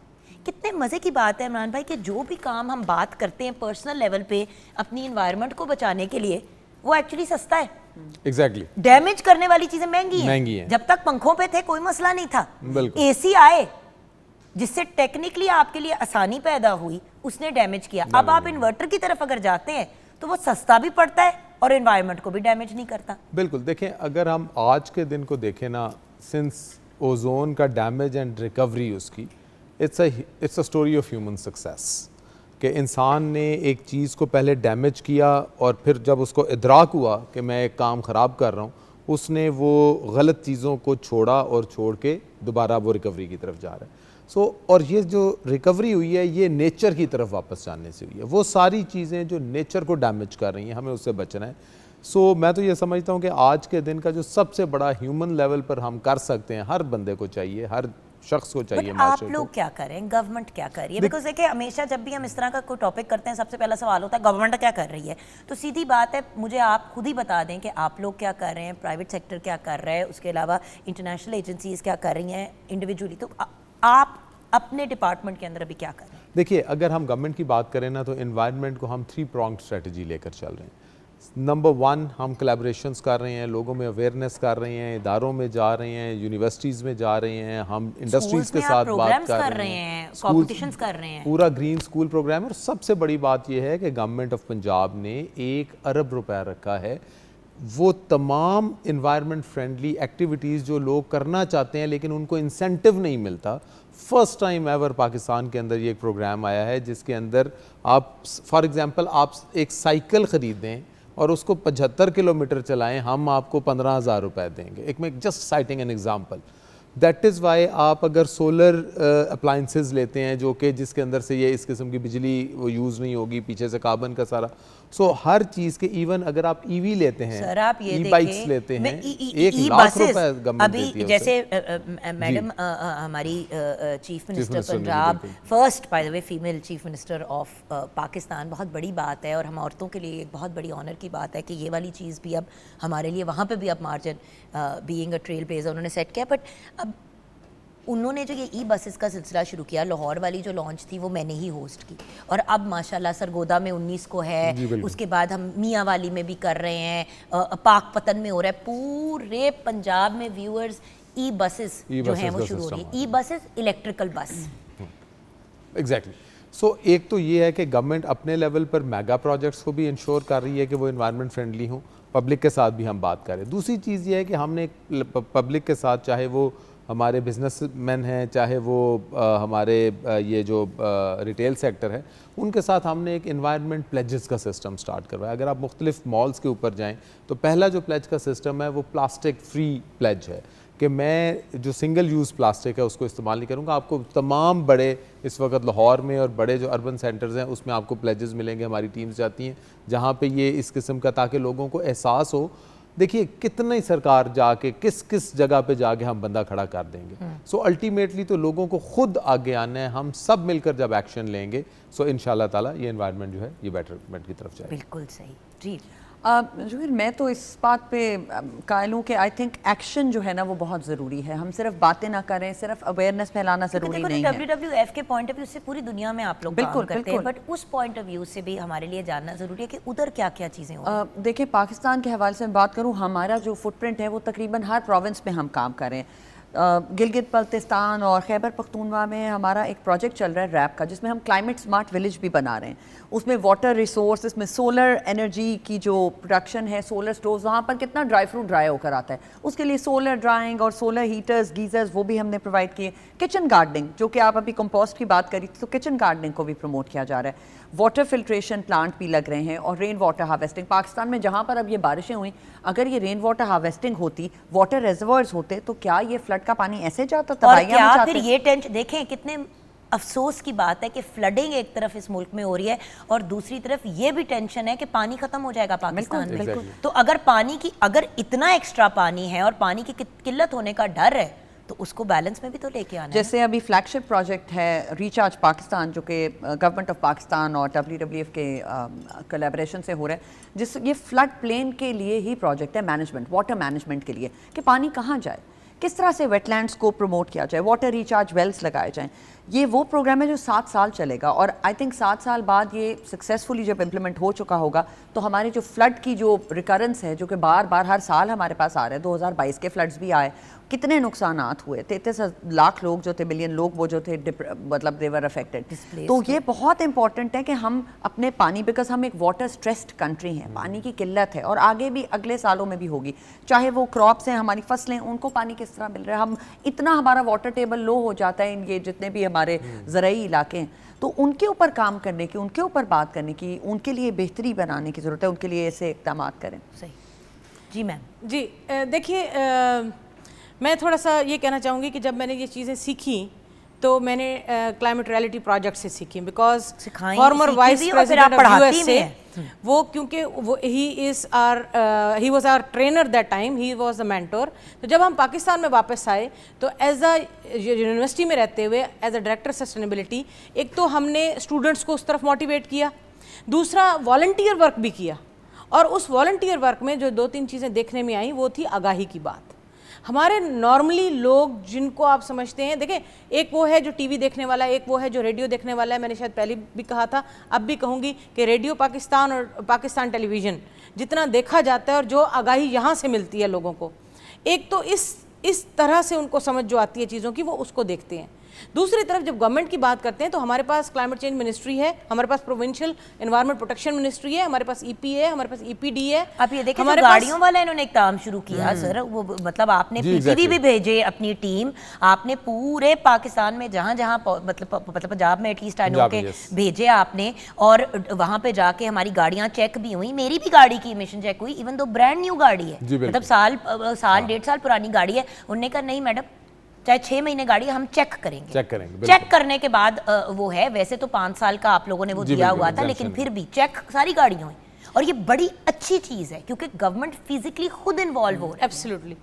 कितने मज़े की बात है इमरान भाई कि जो भी काम हम बात करते हैं पर्सनल लेवल पे अपनी इन्वायरमेंट को बचाने के लिए, वो एक्चुअली सस्ता है। एग्जैक्टली डैमेज करने वाली चीजें महंगी हैं। जब तक पंखों पे थे कोई मसला नहीं था। बिल्कुल। एसी आए जिससे टेक्निकली आपके लिए आसानी पैदा हुई, उसने डैमेज किया। अब आप इन्वर्टर की तरफ अगर जाते हैं तो वो सस्ता भी पड़ता है और एनवायरनमेंट को भी डैमेज नहीं करता। बिल्कुल। देखें, अगर हम आज के दिन को देखें ना, सिंस ओजोन का डैमेज एंड रिकवरी उसकी, it's a story of human success कि इंसान ने एक चीज़ को पहले डैमेज किया और फिर जब उसको इदराक हुआ कि मैं एक काम ख़राब कर रहा हूँ, उसने वो गलत चीज़ों को छोड़ा और छोड़ के दोबारा वो रिकवरी की तरफ जा रहा है। और ये जो रिकवरी हुई है ये नेचर की तरफ वापस जाने से हुई है। वो सारी चीज़ें जो नेचर को डैमेज कर रही हैं, हमें उससे बचना है। मैं तो ये समझता हूँ कि आज के दिन का जो सबसे बड़ा ह्यूमन लेवल पर हम कर सकते हैं, हर बंदे को चाहिए, हर शख्स को चाहिए। आप लोग क्या करें, गवर्नमेंट क्या कर रही है? बिकॉज देखिए, हमेशा जब भी हम इस तरह का कोई टॉपिक करते हैं सबसे पहला सवाल होता है गवर्नमेंट क्या कर रही है। तो सीधी बात है, मुझे आप खुद ही बता दें कि आप लोग क्या कर रहे हैं, प्राइवेट सेक्टर क्या कर रहा है, उसके अलावा इंटरनेशनल एजेंसीज क्या कर रही हैं, इंडिविजुअली। तो आप अपने डिपार्टमेंट के अंदर अभी क्या कर रहे हैं? देखिए, अगर हम गवर्नमेंट की बात करें ना, तो एनवायरनमेंट को हम 3 pronged स्ट्रेटजी लेकर चल रहे हैं। नंबर 1, हम कोलैबोरेशंस कर रहे हैं, लोगों में अवेयरनेस कर रहे हैं, इदारों में जा रहे हैं, यूनिवर्सिटीज़ में जा रहे हैं, हम इंडस्ट्रीज़ के साथ बात कर रहे हैं, कॉम्पिटिशंस कर रहे हैं, पूरा ग्रीन स्कूल प्रोग्राम। और सबसे बड़ी बात यह है कि गवर्नमेंट ऑफ पंजाब ने 1 अरब रुपया रखा है वो तमाम इन्वायरमेंट फ्रेंडली एक्टिविटीज़ जो लोग करना चाहते हैं लेकिन उनको इंसेंटिव नहीं मिलता। फर्स्ट टाइम एवर पाकिस्तान के अंदर ये एक प्रोग्राम आया है जिसके अंदर आप फॉर एग्जांपल आप एक साइकिल ख़रीदें और उसको 75 किलोमीटर चलाएं, हम आपको 15,000 रुपये देंगे। एक मैं just citing an example. That is why आप अगर सोलर अप्लाइंसेस लेते हैं जो कि जिसके अंदर से ये इस किस्म की बिजली वो यूज़ नहीं होगी, पीछे से कार्बन का सारा, हर चीज़ के, इवन अगर आप ईवी लेते हैं, सर आप ये बाइक्स लेते हैं, 1 लाख रुपए गवर्नमेंट देती अभी है जैसे मैडम हमारी chief minister Punjab, first by the way female chief minister of Pakistan, बहुत बड़ी बात है और हम औरतों के लिए एक बहुत बड़ी ऑनर की बात है कि ये वाली चीज़ भी अब हमारे लिए वहाँ पे भी अब margin being a trail blazer उन्होंने सेट किया। बट अब उन्होंने जो ये ई बसेस का सिलसिला शुरू किया, लाहौर वाली जो लॉन्च थी वो मैंने ही होस्ट की, और अब माशाल्लाह सरगोदा में 19 को है, उसके बाद हम मियाँ वाली में भी कर रहे हैं, पाक पतन में हो रहा है, पूरे पंजाब में व्यूअर्स ई बसेस जो हैं वो शुरू हो रही है। ई बसेस, इलेक्ट्रिकल बस। एग्जैक्टली। एक तो ये है कि गवर्नमेंट अपने लेवल पर मेगा प्रोजेक्ट्स को भी इंश्योर कर रही है कि वो इन्वायरमेंट फ्रेंडली हों, पब्लिक के साथ भी हम बात करें। दूसरी चीज़ ये है कि हमने पब्लिक के साथ, चाहे वो हमारे बिजनेसमैन हैं, चाहे वो हमारे ये जो रिटेल सेक्टर है, उनके साथ हमने एक इन्वायरमेंट प्लेजेस का सिस्टम स्टार्ट करवाया। अगर आप मुख्तलिफ मॉल्स के ऊपर जाएं तो पहला जो प्लेज का सिस्टम है वो प्लास्टिक फ्री प्लेज है कि मैं जो सिंगल यूज़ प्लास्टिक है उसको इस्तेमाल नहीं करूँगा। आपको तमाम बड़े इस वक्त लाहौर में और बड़े जो अर्बन सेंटर्स हैं उसमें आपको प्लेजेस मिलेंगे, हमारी टीम्स जाती हैं जहाँ पे ये इस किस्म का, ताकि लोगों को एहसास हो। देखिए कितनी सरकार जाके किस किस जगह पे जाके हम बंदा खड़ा कर देंगे। अल्टीमेटली तो लोगों को खुद आगे आना है, हम सब मिलकर जब एक्शन लेंगे इंशाल्लाह ताला ये एनवायरनमेंट जो है ये बेटरमेंट की तरफ जाएगा। बिल्कुल सही जी। जुबैर, मैं तो इस बात पे कायल हूँ कि आई थिंक एक्शन जो है ना वो बहुत ज़रूरी है। हम सिर्फ बातें ना करें, सिर्फ अवेयरनेस फैलाना ज़रूरी नहीं है। WWF के पॉइंट ऑफ व्यू से पूरी दुनिया में आप लोग काम बिल्कुल, करते हैं, बिल्कुल। बट उस पॉइंट ऑफ व्यू से भी हमारे लिए जानना ज़रूरी है कि उधर क्या क्या चीज़ें हो रही हैं। देखिए, पाकिस्तान के हवाले से मैं बात करूँ, हमारा जो फुटप्रिंट है वो तकरीबन हर प्रोविंस में हम काम कर रहे हैं। गिलगित बल्तिस्तान और खैबर पख्तूनवा में हमारा एक प्रोजेक्ट चल रहा है रैप का, जिसमें हम क्लाइमेट स्मार्ट विलेज भी बना रहे हैं। उसमें वाटर रिसोर्स, इसमें सोलर एनर्जी की जो प्रोडक्शन है, सोलर स्टोव्स, वहाँ पर कितना ड्राई फ्रूट ड्राई होकर आता है, उसके लिए सोलर ड्राइंग और सोलर हीटर्स, गीजर्स वो भी हमने प्रोवाइड किए। किचन गार्डनिंग, जो कि आप अभी कंपोस्ट की बात करी थी, तो किचन गार्डनिंग को भी प्रमोट किया जा रहा है। वाटर फिल्ट्रेशन प्लांट भी लग रहे हैं और रेन वाटर हार्वेस्टिंग। पाकिस्तान में जहाँ पर अब ये बारिशें हुई, अगर ये रेन वाटर हार्वेस्टिंग होती, वाटर रिजर्वर्स होते, तो क्या ये फ्लड का पानी ऐसे जाता? और तबाहियां क्या मचाते? फिर ये टेंशन देखें, कितने अफसोस की बात है कि फ्लडिंग एक तरफ इस मुल्क में हो रही है और दूसरी तरफ ये भी टेंशन है कि पानी खत्म हो जाएगा पाकिस्तान में। बिल्कुल। तो अगर इतना एक्स्ट्रा पानी है और पानी की किल्लत होने का डर है, तो उसको बैलेंस में भी तो लेके आना है। जैसे अभी फ्लैगशिप प्रोजेक्ट है रिचार्ज पाकिस्तान, जो कि गवर्नमेंट ऑफ पाकिस्तान और WWF के कोलैबोरेशन से हो रहा है, जिस ये फ्लड प्लेन के लिए ही प्रोजेक्ट है, मैनेजमेंट, वाटर मैनेजमेंट के लिए, कि पानी कहाँ जाए, किस तरह से वेटलैंड्स को प्रमोट किया जाए, वाटर रिचार्ज वेल्स लगाए जाएं। ये वो प्रोग्राम है जो 7 साल चलेगा और आई थिंक 7 साल बाद ये सक्सेसफुली जब इम्प्लीमेंट हो चुका होगा, तो हमारे जो फ्लड की जो रिकरेंस है, जो कि बार बार हर साल हमारे पास आ रहे हैं, 2022 के फ्लड्स भी आए, कितने नुकसानात हुए, 33 लाख लोग जो थे, मिलियन लोग वो जो थे, मतलब दे वर अफेक्टेड। तो ये बहुत इंपॉर्टेंट है कि हम अपने पानी, बिकॉज हम एक वाटर स्ट्रेस्ड कंट्री हैं, पानी की किल्लत है और आगे भी अगले सालों में भी होगी, चाहे वो क्रॉप्स हैं, हमारी फसलें, उनको पानी किस तरह मिल रहा है। हम इतना हमारा वाटर टेबल लो हो जाता है, ये जितने भी हमारे ज़राई इलाके हैं, तो उनके ऊपर काम करने की, उनके ऊपर बात करने की, उनके लिए बेहतरी बनाने की ज़रूरत है, उनके लिए ऐसे इक़दाम करें। सही जी मैम। जी देखिए, मैं थोड़ा सा ये कहना चाहूँगी कि जब मैंने ये चीज़ें सीखी तो मैंने क्लाइमेट रियलिटी प्रोजेक्ट से सीखी, बिकॉज सिखाई, फॉर्मर सीखी वाइस भी और फिर आप प्रेसिडेंट ऑफ पढ़ाती भी USA, हैं। वो क्योंकि वो he was our trainer that time, he was the mentor. तो जब हम पाकिस्तान में वापस आए तो एज अ यूनिवर्सिटी में रहते हुए एज अ डायरेक्टर सस्टेनेबिलिटी, एक तो हमने स्टूडेंट्स को उस तरफ मोटिवेट किया, दूसरा वॉलंटियर वर्क भी किया। और उस वॉलंटियर वर्क में जो 2-3 चीज़ें देखने में आई वो थी आगाही की बात। हमारे नॉर्मली लोग जिनको आप समझते हैं, देखें, एक वो है जो टीवी देखने वाला है, एक वो है जो रेडियो देखने वाला है। मैंने शायद पहले भी कहा था, अब भी कहूँगी कि रेडियो पाकिस्तान और पाकिस्तान टेलीविज़न जितना देखा जाता है और जो आगाही यहाँ से मिलती है लोगों को, एक तो इस तरह से उनको समझ जो आती है चीज़ों की, वो उसको देखते हैं। दूसरी तरफ जब गवर्नमेंट की बात करते हैं तो हमारे पास क्लाइमेट चेंज मिनिस्ट्री है, हमारे पास प्रोविंशियल एनवायरनमेंट प्रोटेक्शन मिनिस्ट्री है, हमारे पास EPA है, हमारे पास EPD है। आप ये देखिए, हमारे गाड़ियों वाला इन्होंने एक काम शुरू किया सर, वो मतलब आपने PTV भी भेजे अपनी टीम, आपने पूरे पाकिस्तान में जहाँ जहाँ मतलब पंजाब में एटलीस्ट आई नो के भेजे आपने, और वहाँ पे जाके हमारी गाड़ियाँ चेक भी हुई। मेरी भी गाड़ी की इमिशन चेक हुई, इवन दो ब्रांड न्यू गाड़ी है, मतलब साल 1.5 साल पुरानी गाड़ी है। उन्होंने कहा नहीं मैडम, चाहे 6 महीने गाड़ी हम चेक करेंगे। चेक करने के बाद वो है, वैसे तो 5 साल का आप लोगों ने वो दिया हुआ था, लेकिन फिर भी चेक सारी गाड़ियों में। और ये बड़ी अच्छी चीज़ है क्योंकि गवर्नमेंट फिजिकली खुद इन्वॉल्व हो रहा है।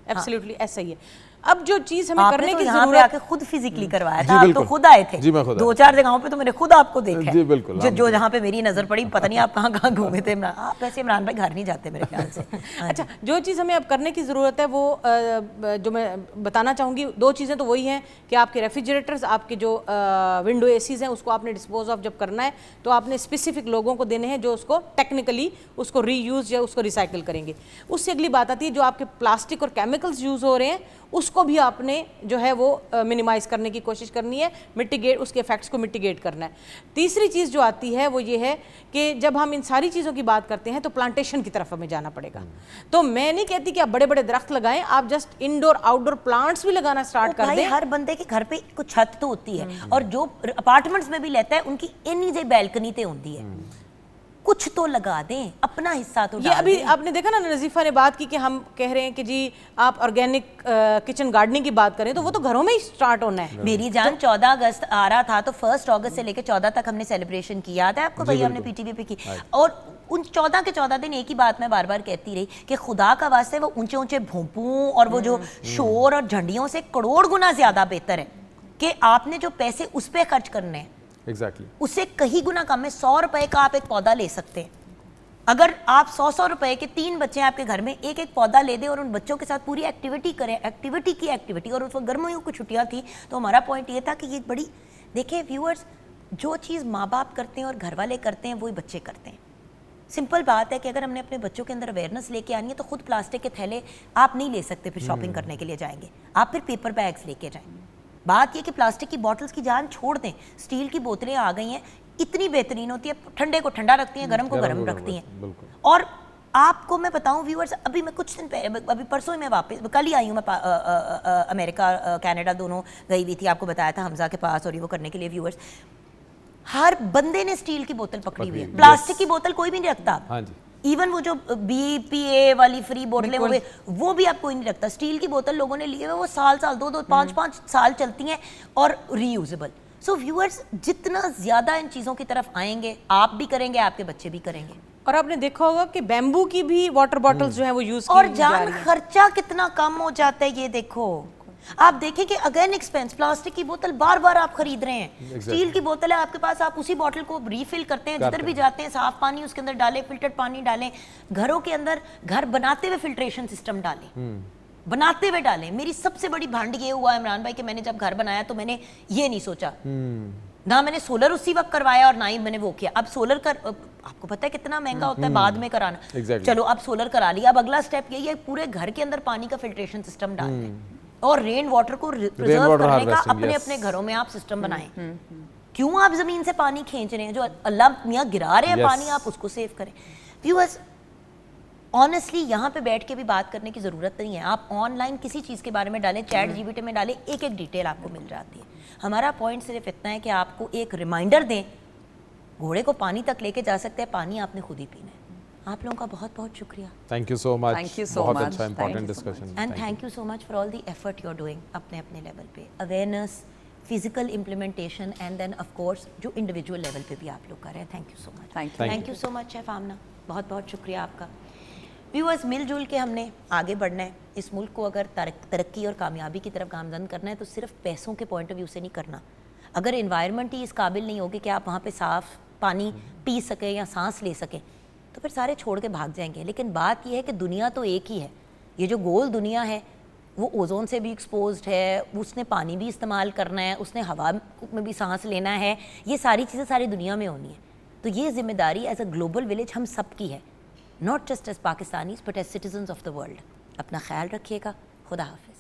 एब्सोल्युटली ऐसा ही है। अब जो चीज़ हमें करने की यहाँ पे जरूरत, आके खुद फिजिकली करवाया था, आप तो खुद आए थे। 2-4 जगहों पे तो मैंने खुद आपको देखा जी बिल्कुल, जो जहाँ पे मेरी नजर पड़ी, पता नहीं आप कहाँ घूमे थे। आप वैसे इमरान भाई घर नहीं जाते मेरे ख्याल से। अच्छा, जो चीज़ हमें अब करने की ज़रूरत है वो जो मैं बताना चाहूँगी, 2 चीज़ें तो वही हैं कि आपके रेफ्रिजरेटर्स, आपके जो विंडो ACs हैं, उसको आपने डिस्पोज ऑफ जब करना है तो आपने स्पेसिफिक लोगों को देने हैं जो उसको टेक्निकली उसको रीयूज़ या उसको रिसाइकिल करेंगे। उससे अगली बात आती है जो आपके प्लास्टिक और केमिकल्स यूज़ हो रहे हैं, उसको भी आपने जो है वो मिनिमाइज करने की कोशिश करनी है, मिटिगेट, उसके इफेक्ट्स को मिटिगेट करना है। तीसरी चीज़ जो आती है वो ये है कि जब हम इन सारी चीज़ों की बात करते हैं तो प्लांटेशन की तरफ हमें जाना पड़ेगा। तो मैं नहीं कहती कि आप बड़े बड़े दरख्त लगाएं, आप जस्ट इंडोर आउटडोर प्लांट्स भी लगाना स्टार्ट कर दें। हर बंदे के घर पे कुछ छत तो होती है, और जो अपार्टमेंट्स में भी लेता है उनकी इन्नी जे बैल्कनी ते होती है, कुछ तो लगा दें, अपना हिस्सा तो ये अभी आपने देखा ना, नज़ीफ़ा ने बात की कि हम कह रहे हैं कि जी आप ऑर्गेनिक किचन गार्डनिंग की बात करें तो वो तो घरों में ही स्टार्ट होना है। मेरी जान 14 अगस्त आ रहा था तो 1 अगस्त से लेकर 14 तक हमने सेलिब्रेशन किया था, आपको भैया हमने PTV पे की। और उन 14 के 14 दिन एक ही बात मैं बार बार कहती रही कि खुदा का वास्ते वो ऊंचे ऊंचे भोंपू और वो जो शोर और झंडियों से करोड़ गुना ज्यादा बेहतर है कि आपने जो पैसे उस पर खर्च करने हैं, एग्जैक्टली उससे कहीं गुना कम है। 100 रुपए का आप एक पौधा ले सकते हैं, अगर आप 100 रुपए के 3 बच्चे हैं आपके घर में, एक एक पौधा ले दें और उन बच्चों के साथ पूरी एक्टिविटी करें, एक्टिविटी। और उस वक्त गर्मियों की छुट्टियां थी, तो हमारा पॉइंट ये था कि ये बड़ी, देखें व्यूअर्स, जो चीज़ माँ बाप करते हैं और घर वाले करते हैं वही बच्चे करते हैं। सिंपल बात है कि अगर हमने अपने बच्चों के अंदर अवेयरनेस लेके आनी है तो खुद प्लास्टिक के थैले आप नहीं ले सकते, फिर शॉपिंग करने के लिए जाएंगे आप, फिर पेपर बैग्स लेके जाएंगे। बात ये कि प्लास्टिक की बॉटल्स की जान छोड़ दें, स्टील की बोतलें आ गई हैं, इतनी बेहतरीन होती है, ठंडे को ठंडा रखती हैं, गर्म को गर्म रखती हैं। और आपको मैं बताऊं व्यूअर्स, अभी मैं कुछ दिन पहले, अभी परसों ही मैं वापस, कल ही आई हूँ मैं अमेरिका कनाडा दोनों गई हुई थी, आपको बताया था हमजा के पास, और ये वो करने के लिए। व्यूअर्स, हर बंदे ने स्टील की बोतल पकड़ी हुई है, प्लास्टिक की बोतल कोई भी नहीं रखता। हाँ जी। इवन वो जो BPA वाली फ्री बोतलें वो भी आप कोई नहीं रखता। स्टील की बोतल लोगों ने लिए हुए, वो साल 2 5 साल चलती हैं और रीयूजेबल। सो व्यूअर्स, जितना ज्यादा इन चीजों की तरफ आएंगे, आप भी करेंगे, आपके बच्चे भी करेंगे। और आपने देखा होगा कि बैम्बू की भी वाटर बॉटल्स जो है वो यूज और जान खर्चा कितना कम हो जाता है, ये देखो। आप देखें कि अगेन एक्सपेंस, प्लास्टिक की बोतल बार बार आप खरीद रहे हैं, स्टील की बोतल है आपके पास, आप उसी बोतल को रीफिल करते हैं, जिधर भी जाते हैं साफ पानी उसके अंदर डालें, फिल्टर्ड पानी डालें, घरों के अंदर घर बनाते हुए फिल्ट्रेशन सिस्टम डालें, बनाते हुए डालें। मेरी सबसे बड़ी भांड ये हुआ इमरान भाई कि मैंने जब घर बनाया तो मैंने ये नहीं सोचा, ना मैंने सोलर उसी वक्त करवाया और ना ही मैंने वो किया। अब सोलर कर, आपको पता है कितना महंगा होता है बाद में कराना। चलो अब सोलर करा लिया, अब अगला स्टेप यही है पूरे घर के अंदर पानी का फिल्ट्रेशन सिस्टम डाल दें और रेन वाटर को प्रिजर्व करने का अपने अपने घरों में आप सिस्टम बनाएं। क्यों आप जमीन से पानी खींच रहे हैं, जो अल्लाह मियाँ गिरा रहे हैं पानी, आप उसको सेव करें। व्यूअर्स, ऑनेस्टली यहाँ पे बैठ के भी बात करने की ज़रूरत नहीं है। आप ऑनलाइन किसी चीज़ के बारे में डालें, चैट GPT में डालें, एक एक डिटेल आपको मिल जाती है। हमारा पॉइंट सिर्फ इतना है कि आपको एक रिमाइंडर दें, घोड़े को पानी तक लेके जा सकते हैं, पानी आपने खुद ही पीना है। आप लोगों का बहुत बहुत शुक्रिया। Thank you so much. Thank you so बहुत much. अच्छा important Thank you so discussion. And thank you so much for all the effort you are doing अपने अपने लेवल पे, awareness, physical implementation and then of course जो individual level पे भी आप लोग कर रहे हैं। Thank you so much. Thank you. Thank you so much chef Amna, बहुत बहुत शुक्रिया आपका। व्यूअर्स, मिलजुल के हमने आगे बढ़ना है। इस मुल्क को अगर तरक्की और कामयाबी की तरफ गामजन करना है तो सिर्फ पैसों के पॉइंट ऑफ व्यू से नहीं करना। अगर इन्वायरमेंट ही इस काबिल नहीं होगी कि आप वहाँ पे साफ़ पानी पी सकें या सांस ले सकें तो फिर सारे छोड़ के भाग जाएंगे। लेकिन बात यह है कि दुनिया तो एक ही है, ये जो गोल दुनिया है वो ओजोन से भी एक्सपोज्ड है, उसने पानी भी इस्तेमाल करना है, उसने हवा में भी सांस लेना है, ये सारी चीज़ें सारी दुनिया में होनी है। तो ये जिम्मेदारी एज अ ग्लोबल विलेज हम सब की है, not just as Pakistanis but as citizens of the world. अपना ख्याल रखिएगा। खुदा हाफिज़।